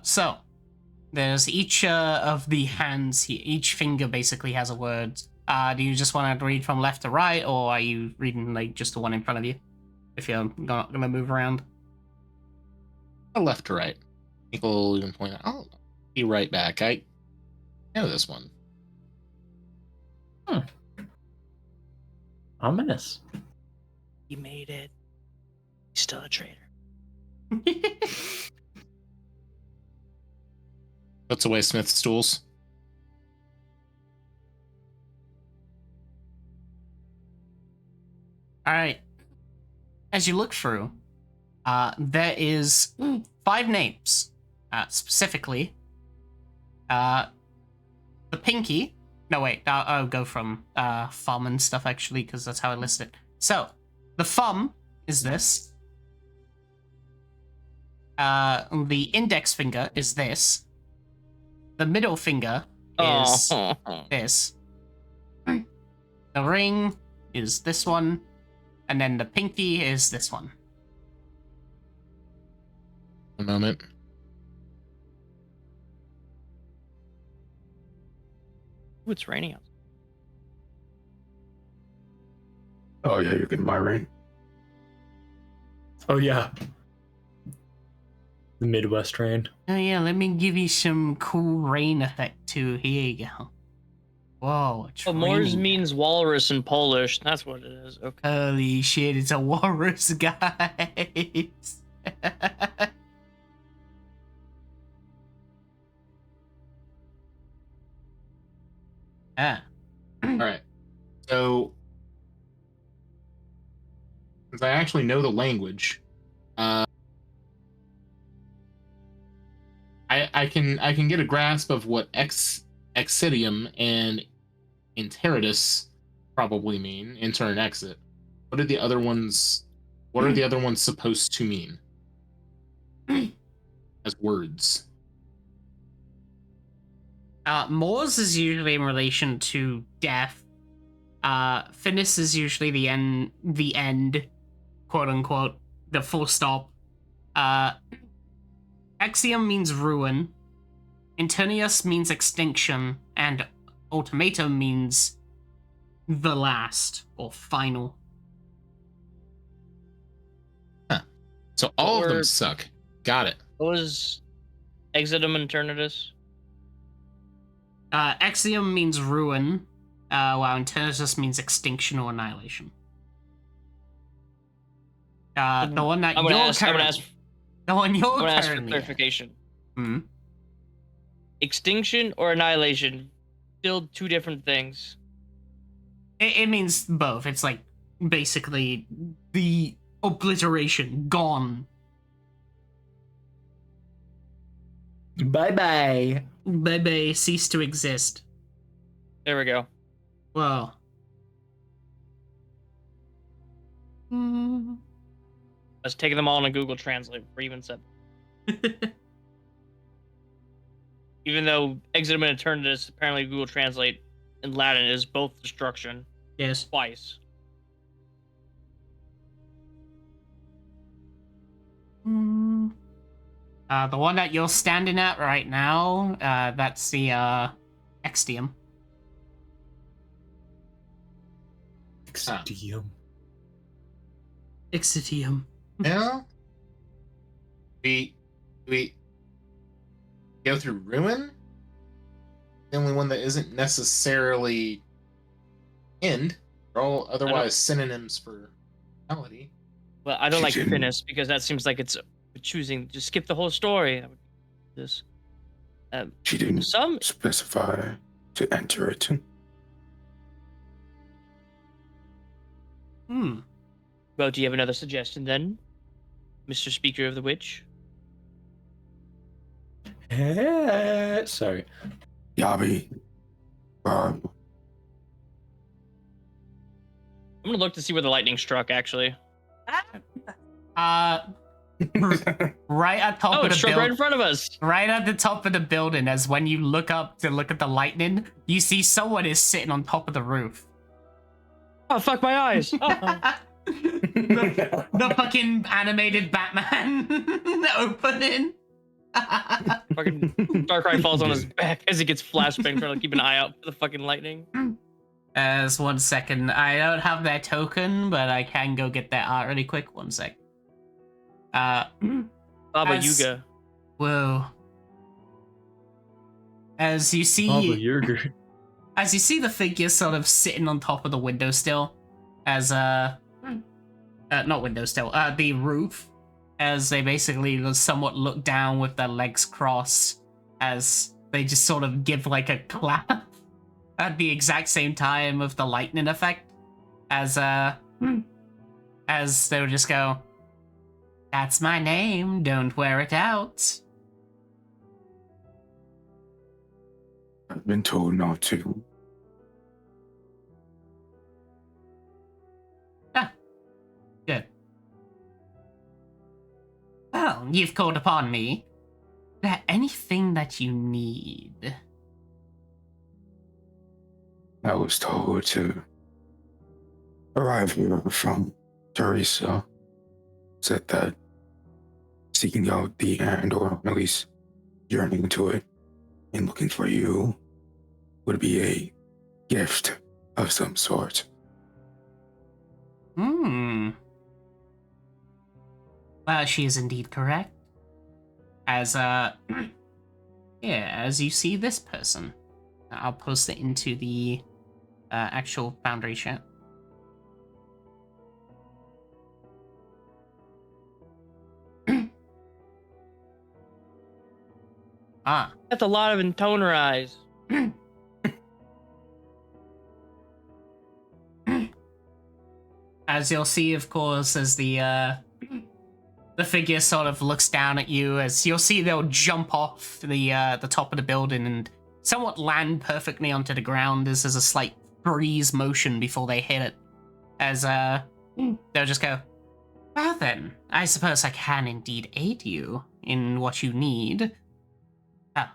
So there's each of the hands. Each finger basically has a word. Do you just want to read from left to right, or are you reading like just the one in front of you? If you're not gonna move around. Left to right. Nicole will even point out. I'll be right back. I know this one. Ominous. He made it. He's still a traitor. Puts away Smith's tools. All right. As you look through, there is 5 names, specifically. The pinky. No, wait. I'll go from thumb and stuff, actually, because that's how I list it. So, the thumb is this. The index finger is this. The middle finger is this. The ring is this one. And then the pinky is this one. A moment. Ooh, it's raining out. Oh yeah, you're getting my rain. Oh yeah. The Midwest rain. Oh yeah, let me give you some cool rain effect too. Here you go. Whoa, it's Mors raining. means walrus in Polish. That's what it is. Okay. Holy shit, it's a walrus, guys. Ah. All right. So, since I actually know the language, I can get a grasp of what Exidium and Interitus probably mean. Enter and exit. What are the other ones? What are the other ones supposed to mean as words? Mors is usually in relation to death. Finis is usually the end, quote unquote, the full stop. Exium means ruin. Internius means extinction, and ultimatum means the last or final. So all of them Or- suck. Got it. What was Exitum Eternatus? Exium means ruin, while Eternatus means extinction or annihilation. The one that I'm you're gonna ask. currently, the one you're I'm gonna ask for currently, clarification. Hmm? Extinction or annihilation? Still two different things. It means both. It's like basically the obliteration, gone. Bye bye. Bebe, cease to exist. There we go. Well. I was taking them all in a Google Translate before you even said. Even though Exitum and Eternatus apparently Google Translate in Latin is both destruction Yes. twice. The one that you're standing at right now, that's the Extium. Extium. Exitium. Now, we go through ruin. The only one that isn't necessarily end. They're all otherwise synonyms for reality. Well, I don't She like didn't- Finis because that seems like it's choosing just skip the whole story. This She didn't some specify to enter it. Well, do you have another suggestion then, Mr. Speaker of the Witch? Sorry. Yabi. I'm gonna look to see where the lightning struck. Actually, Right at top oh, of it the struck right building. in front of us. Right at the top of the building, as when you look up to look at the lightning, you see someone is sitting on top of the roof. Oh, fuck my eyes. Oh. The fucking animated Batman opening. Fucking Darkrai falls on his back as he gets flashbang, trying to keep an eye out for the fucking lightning. As 1 second, I don't have their token, but I can go get their art really quick. 1 sec. Baba As- Yuga. Whoa. As you see, Baba Yaga. as you see the figure sort of sitting on top of the windowsill, as not windowsill, the roof, as they basically somewhat look down with their legs crossed, as they just sort of give like a clap at the exact same time of the lightning effect, as they would just go, "That's my name, don't wear it out." I've been told not to. Good. Well, you've called upon me. Is there anything that you need? I was told to arrive here from Teresa. Said that seeking out the end, or at least yearning to it, and looking for you would be a gift of some sort. Well, she is indeed correct. As, as you see this person. I'll post it into the actual Foundry chat. That's a lot of intoner eyes. As you'll see, of course, as the figure sort of looks down at you, as you'll see they'll jump off the top of the building and somewhat land perfectly onto the ground as there's a slight breeze motion before they hit it. As they'll just go, "Well then, I suppose I can indeed aid you in what you need. Well,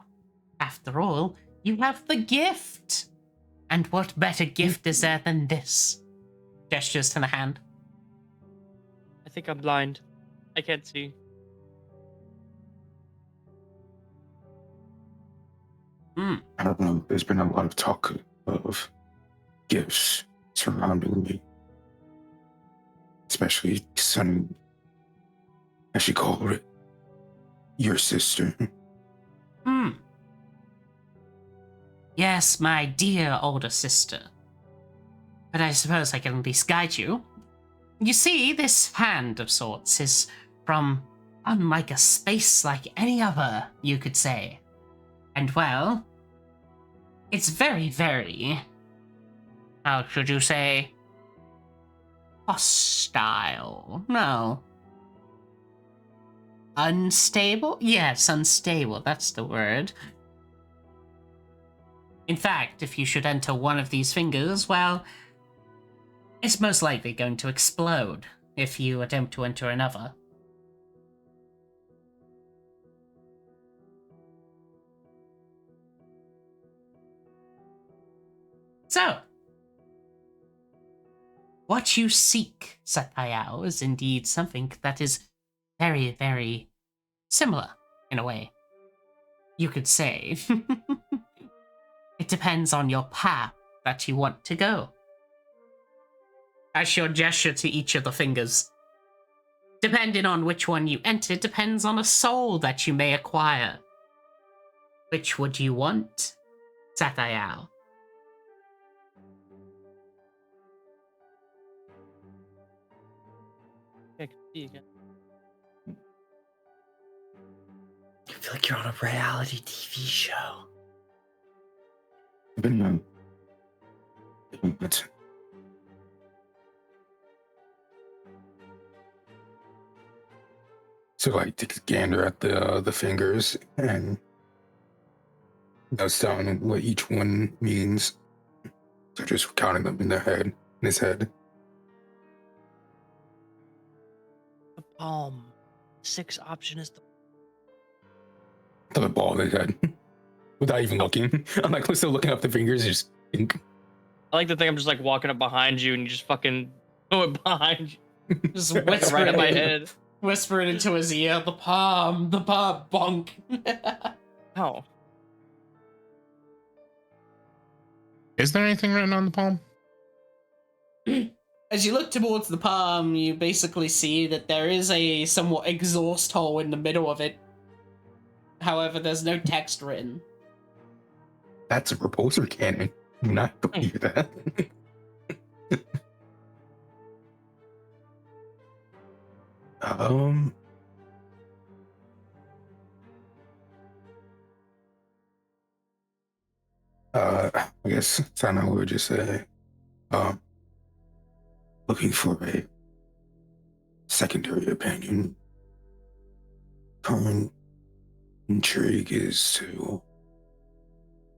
after all, you have the gift. And what better gift is there than this?" Gestures to the hand. I think I'm blind. I can't see. I don't know. There's been a lot of talk of gifts surrounding me, especially concerning, as she called it, your sister. Yes, my dear older sister. But I suppose I can at least guide you. You see, this hand of sorts is from unlike a space like any other, you could say. And well, it's very, very, how should you say, hostile. No. Unstable? Yes, unstable, that's the word. In fact, if you should enter one of these fingers, well, it's most likely going to explode if you attempt to enter another. So, what you seek, Satayao, is indeed something that is very, very similar, in a way. You could say. It depends on your path that you want to go. As your gesture to each of the fingers. Depending on which one you enter depends on a soul that you may acquire. Which would you want, Satayao? I can see again. I feel like you're on a reality TV show. Depending on it. So, like, take a gander at the fingers and notes down what each one means. So just counting them in his head. The palm. 6 option is The ball in his head. Without even looking. I'm like, still looking up the fingers, just think. I like to think I'm just like walking up behind you and you just fucking throw it behind you. Just Like, whisper right it in my head. Whisper it into his ear. The palm, bonk. How? Is there anything written on the palm? As you look towards the palm, you basically see that there is a somewhat exhaust hole in the middle of it. However, there's no text written. That's a proposer cannon. Do not believe that. I guess Sana would just say, looking for a secondary opinion. Current intrigue is to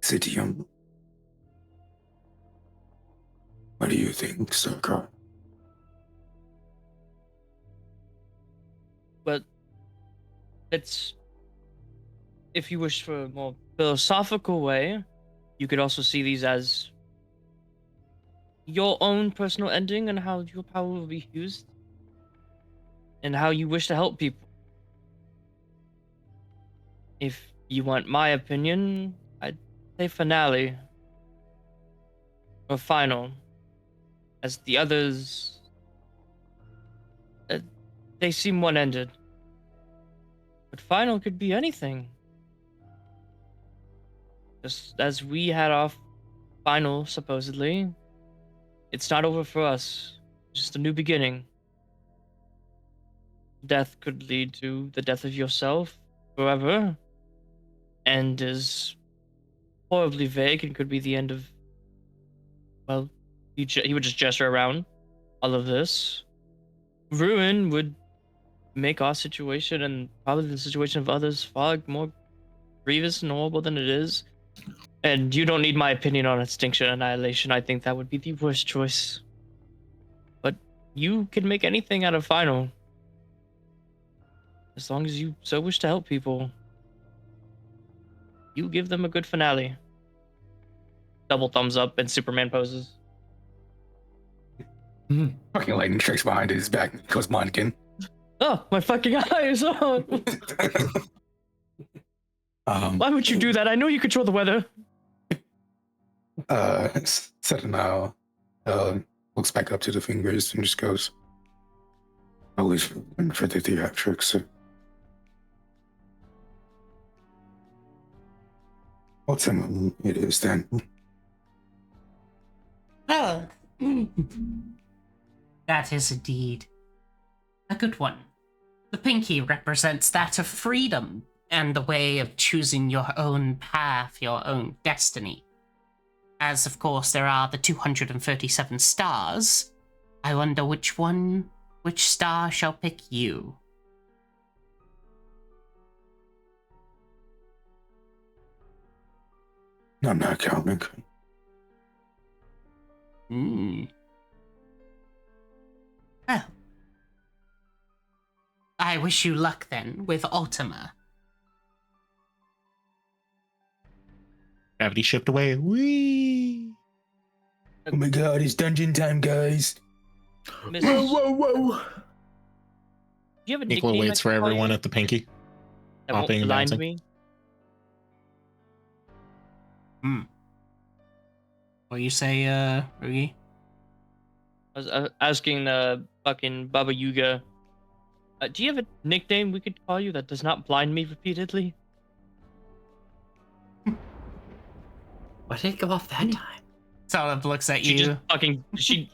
Citium. What do you think, Sarkar? But it's, if you wish for a more philosophical way, you could also see these as your own personal ending and how your power will be used and how you wish to help people. If you want my opinion, I'd say finale or final, as the others, they seem one-ended. But final could be anything. Just as we had our final, supposedly, it's not over for us. Just a new beginning. Death could lead to the death of yourself forever. End is horribly vague and could be the end of, well, he would just gesture around all of this. Ruin would make our situation and probably the situation of others far more grievous and horrible than it is. And you don't need my opinion on extinction annihilation. I think that would be the worst choice. But you can make anything out of final. As long as you so wish to help people. You give them a good finale. Double thumbs up and Superman poses. Fucking lightning strikes behind his back and goes Monkin. Oh, my fucking eyes! Oh. Why would you do that? I know you control the weather. Setanao looks back up to the fingers and just goes, always for the theatrics. What time it is then? Oh, that is indeed a good one. The pinky represents that of freedom and the way of choosing your own path, your own destiny. As, of course, there are the 237 stars, I wonder which star shall pick you? I'm not counting. Well, I wish you luck then with Ultima. Gravity shift away. Whee! Oh my god, it's dungeon time, guys. Mrs. Whoa! Do you have a Nicola nickname? waits for everyone at the pinky. that won't hopping and align to bouncing. me. What do you say, Rugi? I was asking fucking Baba Yuga. Do you have a nickname we could call you that does not blind me repeatedly? Why did it go off that time? Sort of looks at She you. just fucking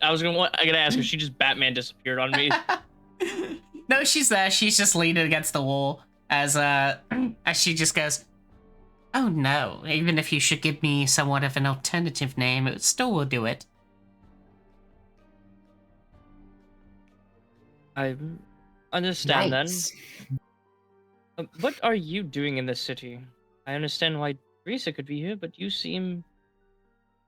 I gotta ask her. She just Batman disappeared on me. No, she's there. She's just leaning against the wall as she just goes, "Oh no! Even if you should give me somewhat of an alternative name, it still will do it." I understand Yikes. then. What are you doing in this city? I understand why Teresa could be here, but you seem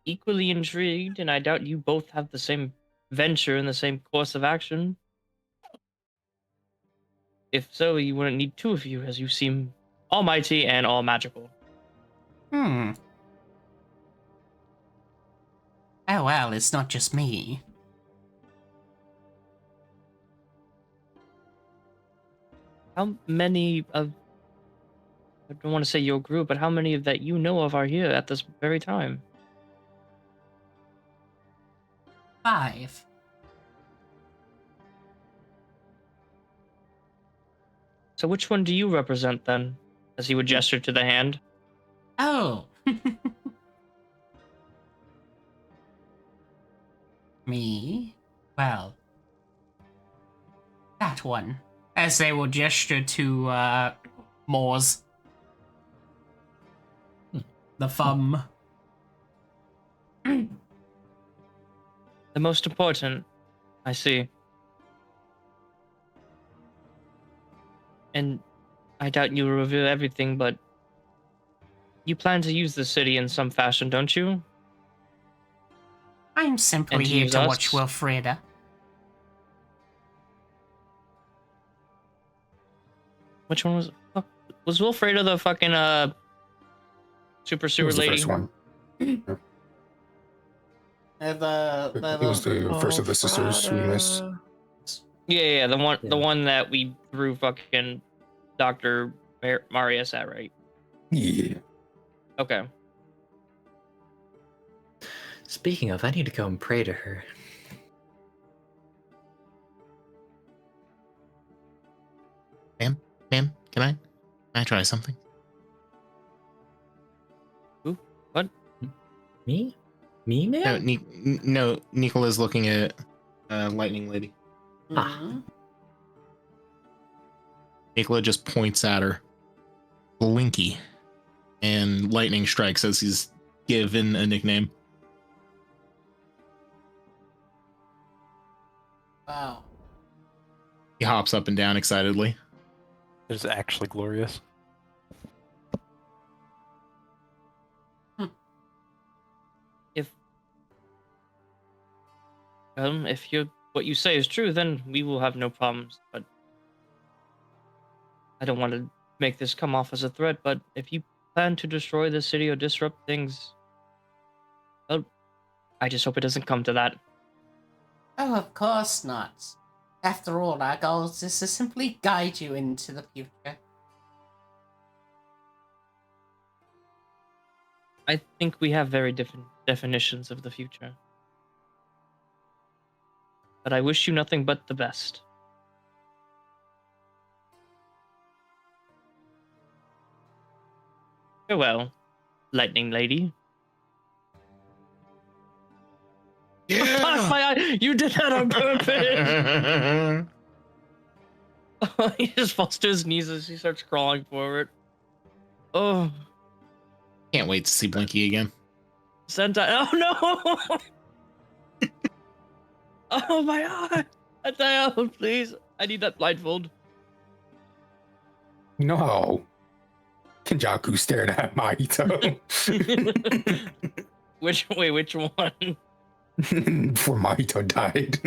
equally intrigued, and I doubt you both have the same venture and the same course of action. If so, you wouldn't need two of you, as you seem almighty and all magical. Oh well, it's not just me. How many of, I don't want to say your group, but how many of that you know of are here at this very time? 5. So which one do you represent then? As he would gesture to the hand. Oh. Me? Well, that one. As they will gesture to, Moors. The thumb. The most important, I see. And I doubt you will reveal everything, but you plan to use the city in some fashion, don't you? I'm simply And to here use to us? watch Wilfreda. Which one was? Fuck, was Wilfreda the fucking super It sewer was the lady? first one. It was the first of the sisters we missed. Yeah, the one, Yeah. the one that we threw fucking Dr. Marius at, right? Yeah. Okay. Speaking of, I need to go and pray to her. Ma'am, can I try something? What? Me? Me, man? No, Nicola's looking at Lightning Lady. Mhm. Nicola just points at her. Blinky. And lightning strikes as he's given a nickname. Wow. He hops up and down excitedly. It is actually glorious. If what you say is true, then we will have no problems. But I don't want to make this come off as a threat. But if you plan to destroy the city or disrupt things, well, I just hope it doesn't come to that. Oh, of course not. After all, our goal is to simply guide you into the future. I think we have very different definitions of the future. But I wish you nothing but the best. Farewell, Lightning Lady. Yeah. Fuck my eye! You did that on purpose! He just falls to his knees as he starts crawling forward. Oh, Can't wait to see Blinky again. Sentai. Oh no! Oh my eye! Sentai, please. I need that blindfold. No. Kenjaku stared at Mahito. Which one? Before Mahito died.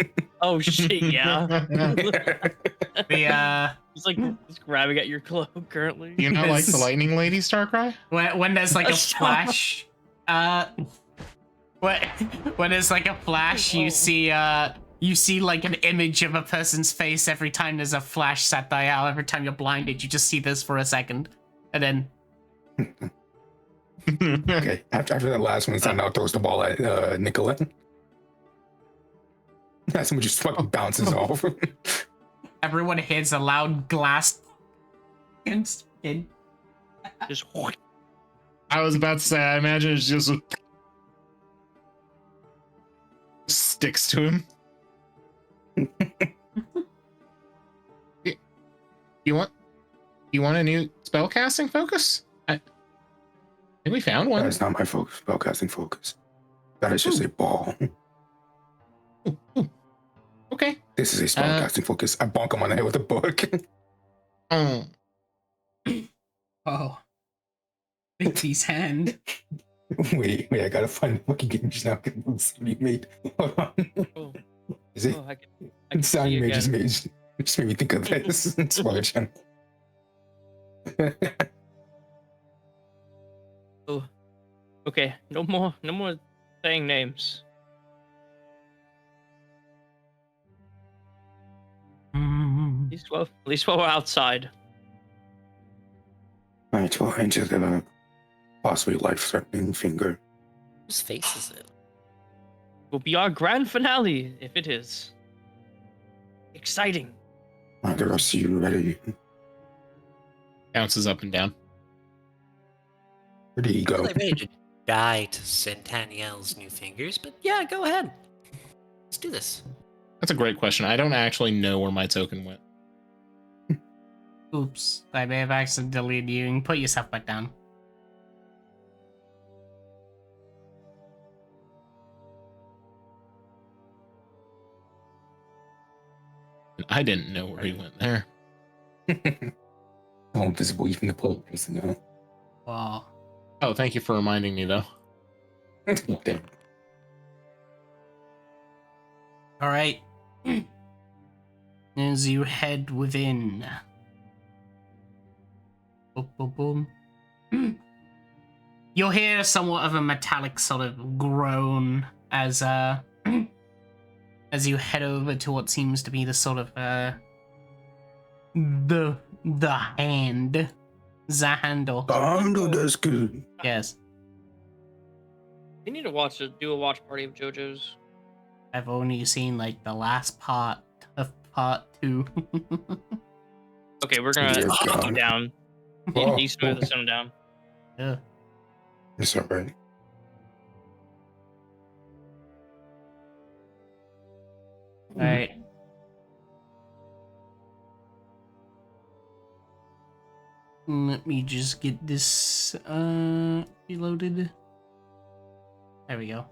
Oh shit, yeah. The He's like just grabbing at your cloak currently. You not like the Lightning Lady, Starcry? when there's like a Stop. flash, when there's like a flash, you see like an image of a person's face every time there's a flash set by out. Every time you're blinded, you just see this for a second, and then Okay, after that last one, Sanao throws the ball at Nicola. Someone just fucking bounces off. everyone hears a loud glass against it. Just I was about to say, I imagine it's just sticks to him. You want a new spellcasting focus? I think we found one. That is not my focus. Spellcasting focus. That is just a ball. Okay. This is a spellcasting focus. I bonk him on the head with a book. Oh. Oh, Binky's hand. wait, I gotta find the fucking game just now. You made. Hold on. oh, Is it? oh, I can Sound see you made again. just made me think of this. Spoiler channel. Oh, okay. No more saying names. At least while we're outside. Alright, 12 inches of a possibly life-threatening finger. Whose face is it? Will be our grand finale if it is. Exciting. Are the rest of you ready? Bounces up and down. Where did he I'm go? really ready to die to Centennial's new fingers, but yeah, go ahead. Let's do this. That's a great question. I don't actually know where my token went. Oops, I may have accidentally deleted you. And put yourself back down. I didn't know where he went there. Oh, invisible even the players, you know. Wow. Oh, thank you for reminding me, though. Damn. All right. As you head within. Boom, boom, boom. You'll hear somewhat of a metallic sort of groan as you head over to what seems to be the sort of the hand, the handle. That's good. Yes, We need to do a watch party of JoJo's. I've only seen like the last part of part 2. Okay, we're gonna Dear slow God. down. Oh, Need to smooth this one down. Yeah. it's alright. All right. Let me just get this reloaded. There we go. All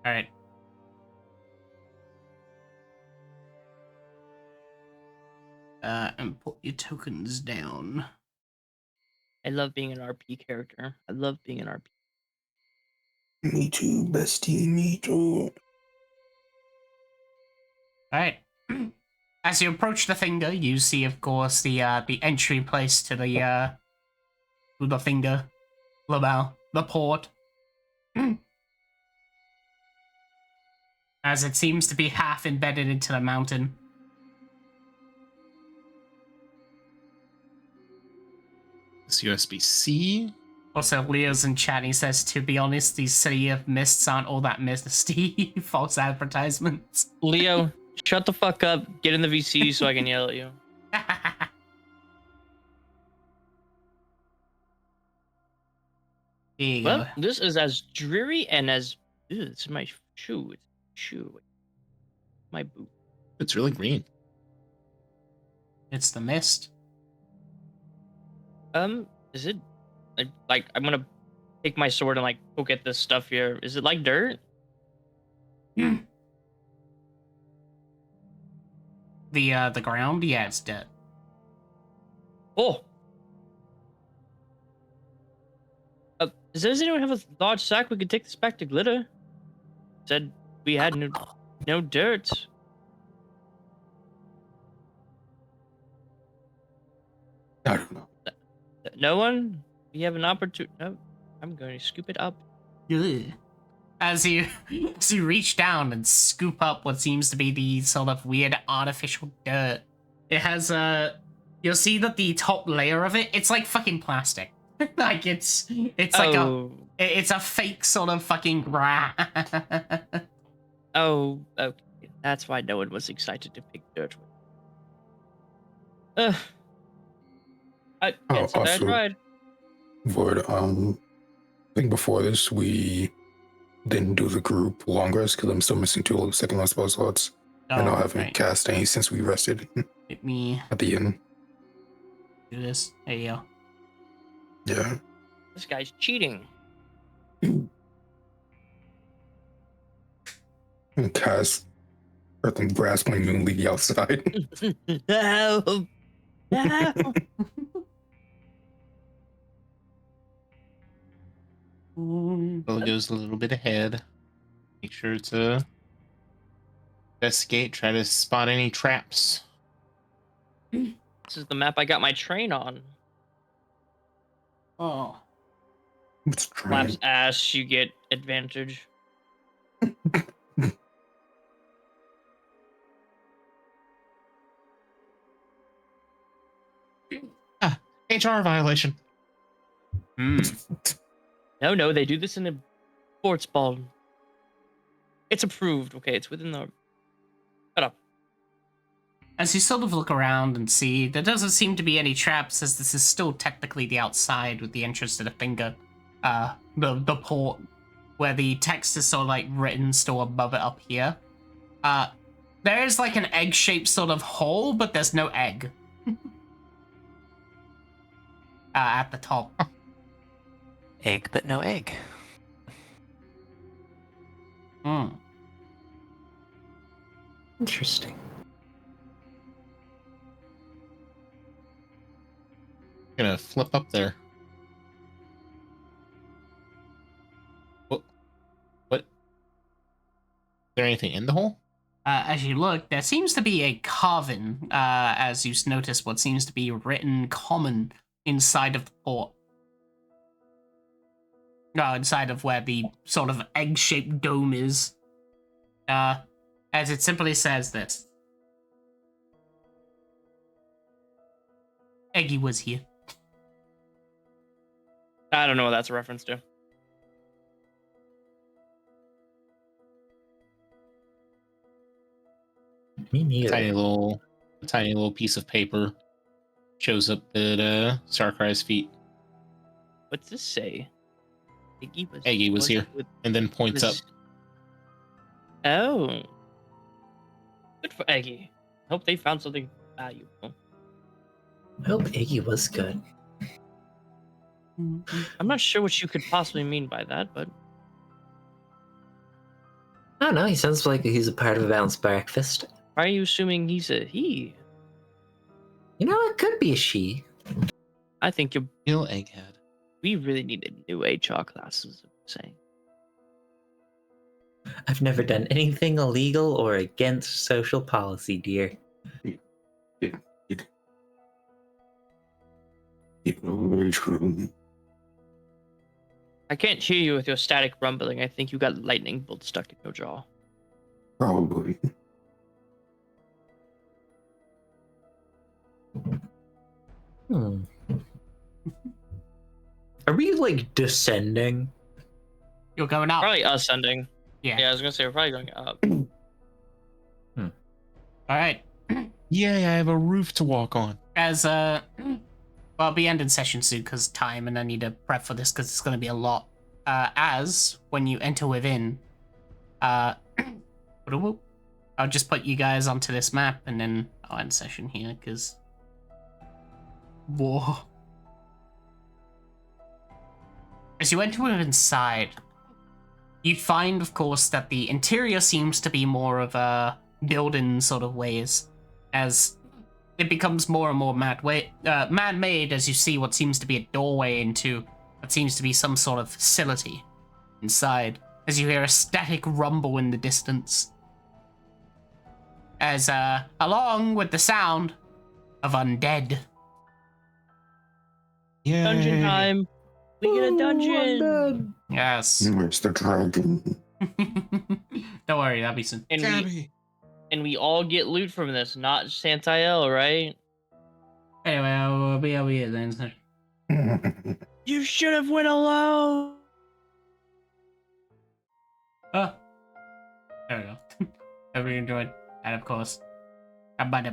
right. And put your tokens down. I love being an RP character. I love being an RP. Me too, bestie, me too. All right. As you approach the finger, you see, of course, the entry place to the finger, the port. As it seems to be half embedded into the mountain. This USB-C. Also, Leo's in chat. He says, "To be honest, these city of mists aren't all that misty. False advertisements." Leo, shut the fuck up. Get in the VC so I can yell at you. There you Well, go. this is as dreary and as. Ew, this is my shoe. It's shoe. My boot. It's really green. It's the mist. Is it like I'm gonna take my sword and like poke at this stuff here? Is it like dirt? The ground, yeah, it's dead. Oh. Does anyone have a large sack? We could take this back to Glitter. Said we had no dirt. I don't know. No one? We have an opportunity. No, I'm going to scoop it up. Ugh. As you reach down and scoop up what seems to be the sort of weird artificial dirt, it has you'll see that the top layer of it's like fucking plastic. Like it's like it's a fake sort of fucking grass. Oh, okay. That's why no one was excited to pick dirt with. I can't say that I also- tried. Void, I think before this we didn't do the group longer because I'm still missing 2 second level spell slots. And I haven't right. cast any since we rested Let me at the end. do this. There you go. Yeah. This guy's cheating. And cast Earth and Grass when Moon leave the outside. No. No. Well, it goes a little bit ahead. Make sure to investigate, try to spot any traps. This is the map I got my train on. Oh. It's trying. Slaps ass, you get advantage. HR violation. No, they do this in a sports ball. It's approved. Okay, it's within the. Shut up. As you sort of look around and see, there doesn't seem to be any traps, as this is still technically the outside with the entrance to the finger, the port, where the text is sort of like written still above it up here. There is like an egg-shaped sort of hole, but there's no egg. At the top. Egg, but no egg. Hmm. Interesting. Gonna flip up there. What? Is there anything in the hole? As you look, there seems to be a carving, as you notice what seems to be written common inside of the port. Inside of where the sort of egg-shaped dome is. As it simply says this. Eggy was here. I don't know what that's a reference to. Me neither. Tiny little piece of paper shows up at Starcry's feet. What's this say? Eggy was here, and then points up. Oh. Good for Eggy. Hope they found something valuable. I hope Iggy was good. I'm not sure what you could possibly mean by that, but I don't know, he sounds like he's a part of a balanced breakfast. why are you assuming he's a he? You know, it could be a she. I think you're. Real egghead. We really needed new HR classes. I'm saying. I've never done anything illegal or against social policy, dear. Very true. I can't hear you with your static rumbling. I think you got lightning bolt stuck in your jaw. Probably. Are we we like descending? You're going up. Probably ascending. Yeah. Yeah, I was gonna say we're probably going up. All right. Yay, I have a roof to walk on. As well, I'll be ending session soon because time, and I need to prep for this because it's going to be a lot. As when you enter within, I'll just put you guys onto this map, and then I'll end session here because. Whoa. As you enter inside, you find, of course, that the interior seems to be more of a building sort of ways, as it becomes more and more man-made as you see what seems to be a doorway into what seems to be some sort of facility inside, as you hear a static rumble in the distance. As, along with the sound of undead. Yeah. Dungeon time. We get a dungeon. Yes. It's the dragon. Don't worry, that'll be soon. And we all get loot from this, not Santiel, right? Anyway, I'll be over here then. You should have went alone. Oh. There we go. Hope you enjoyed. And of course, bye.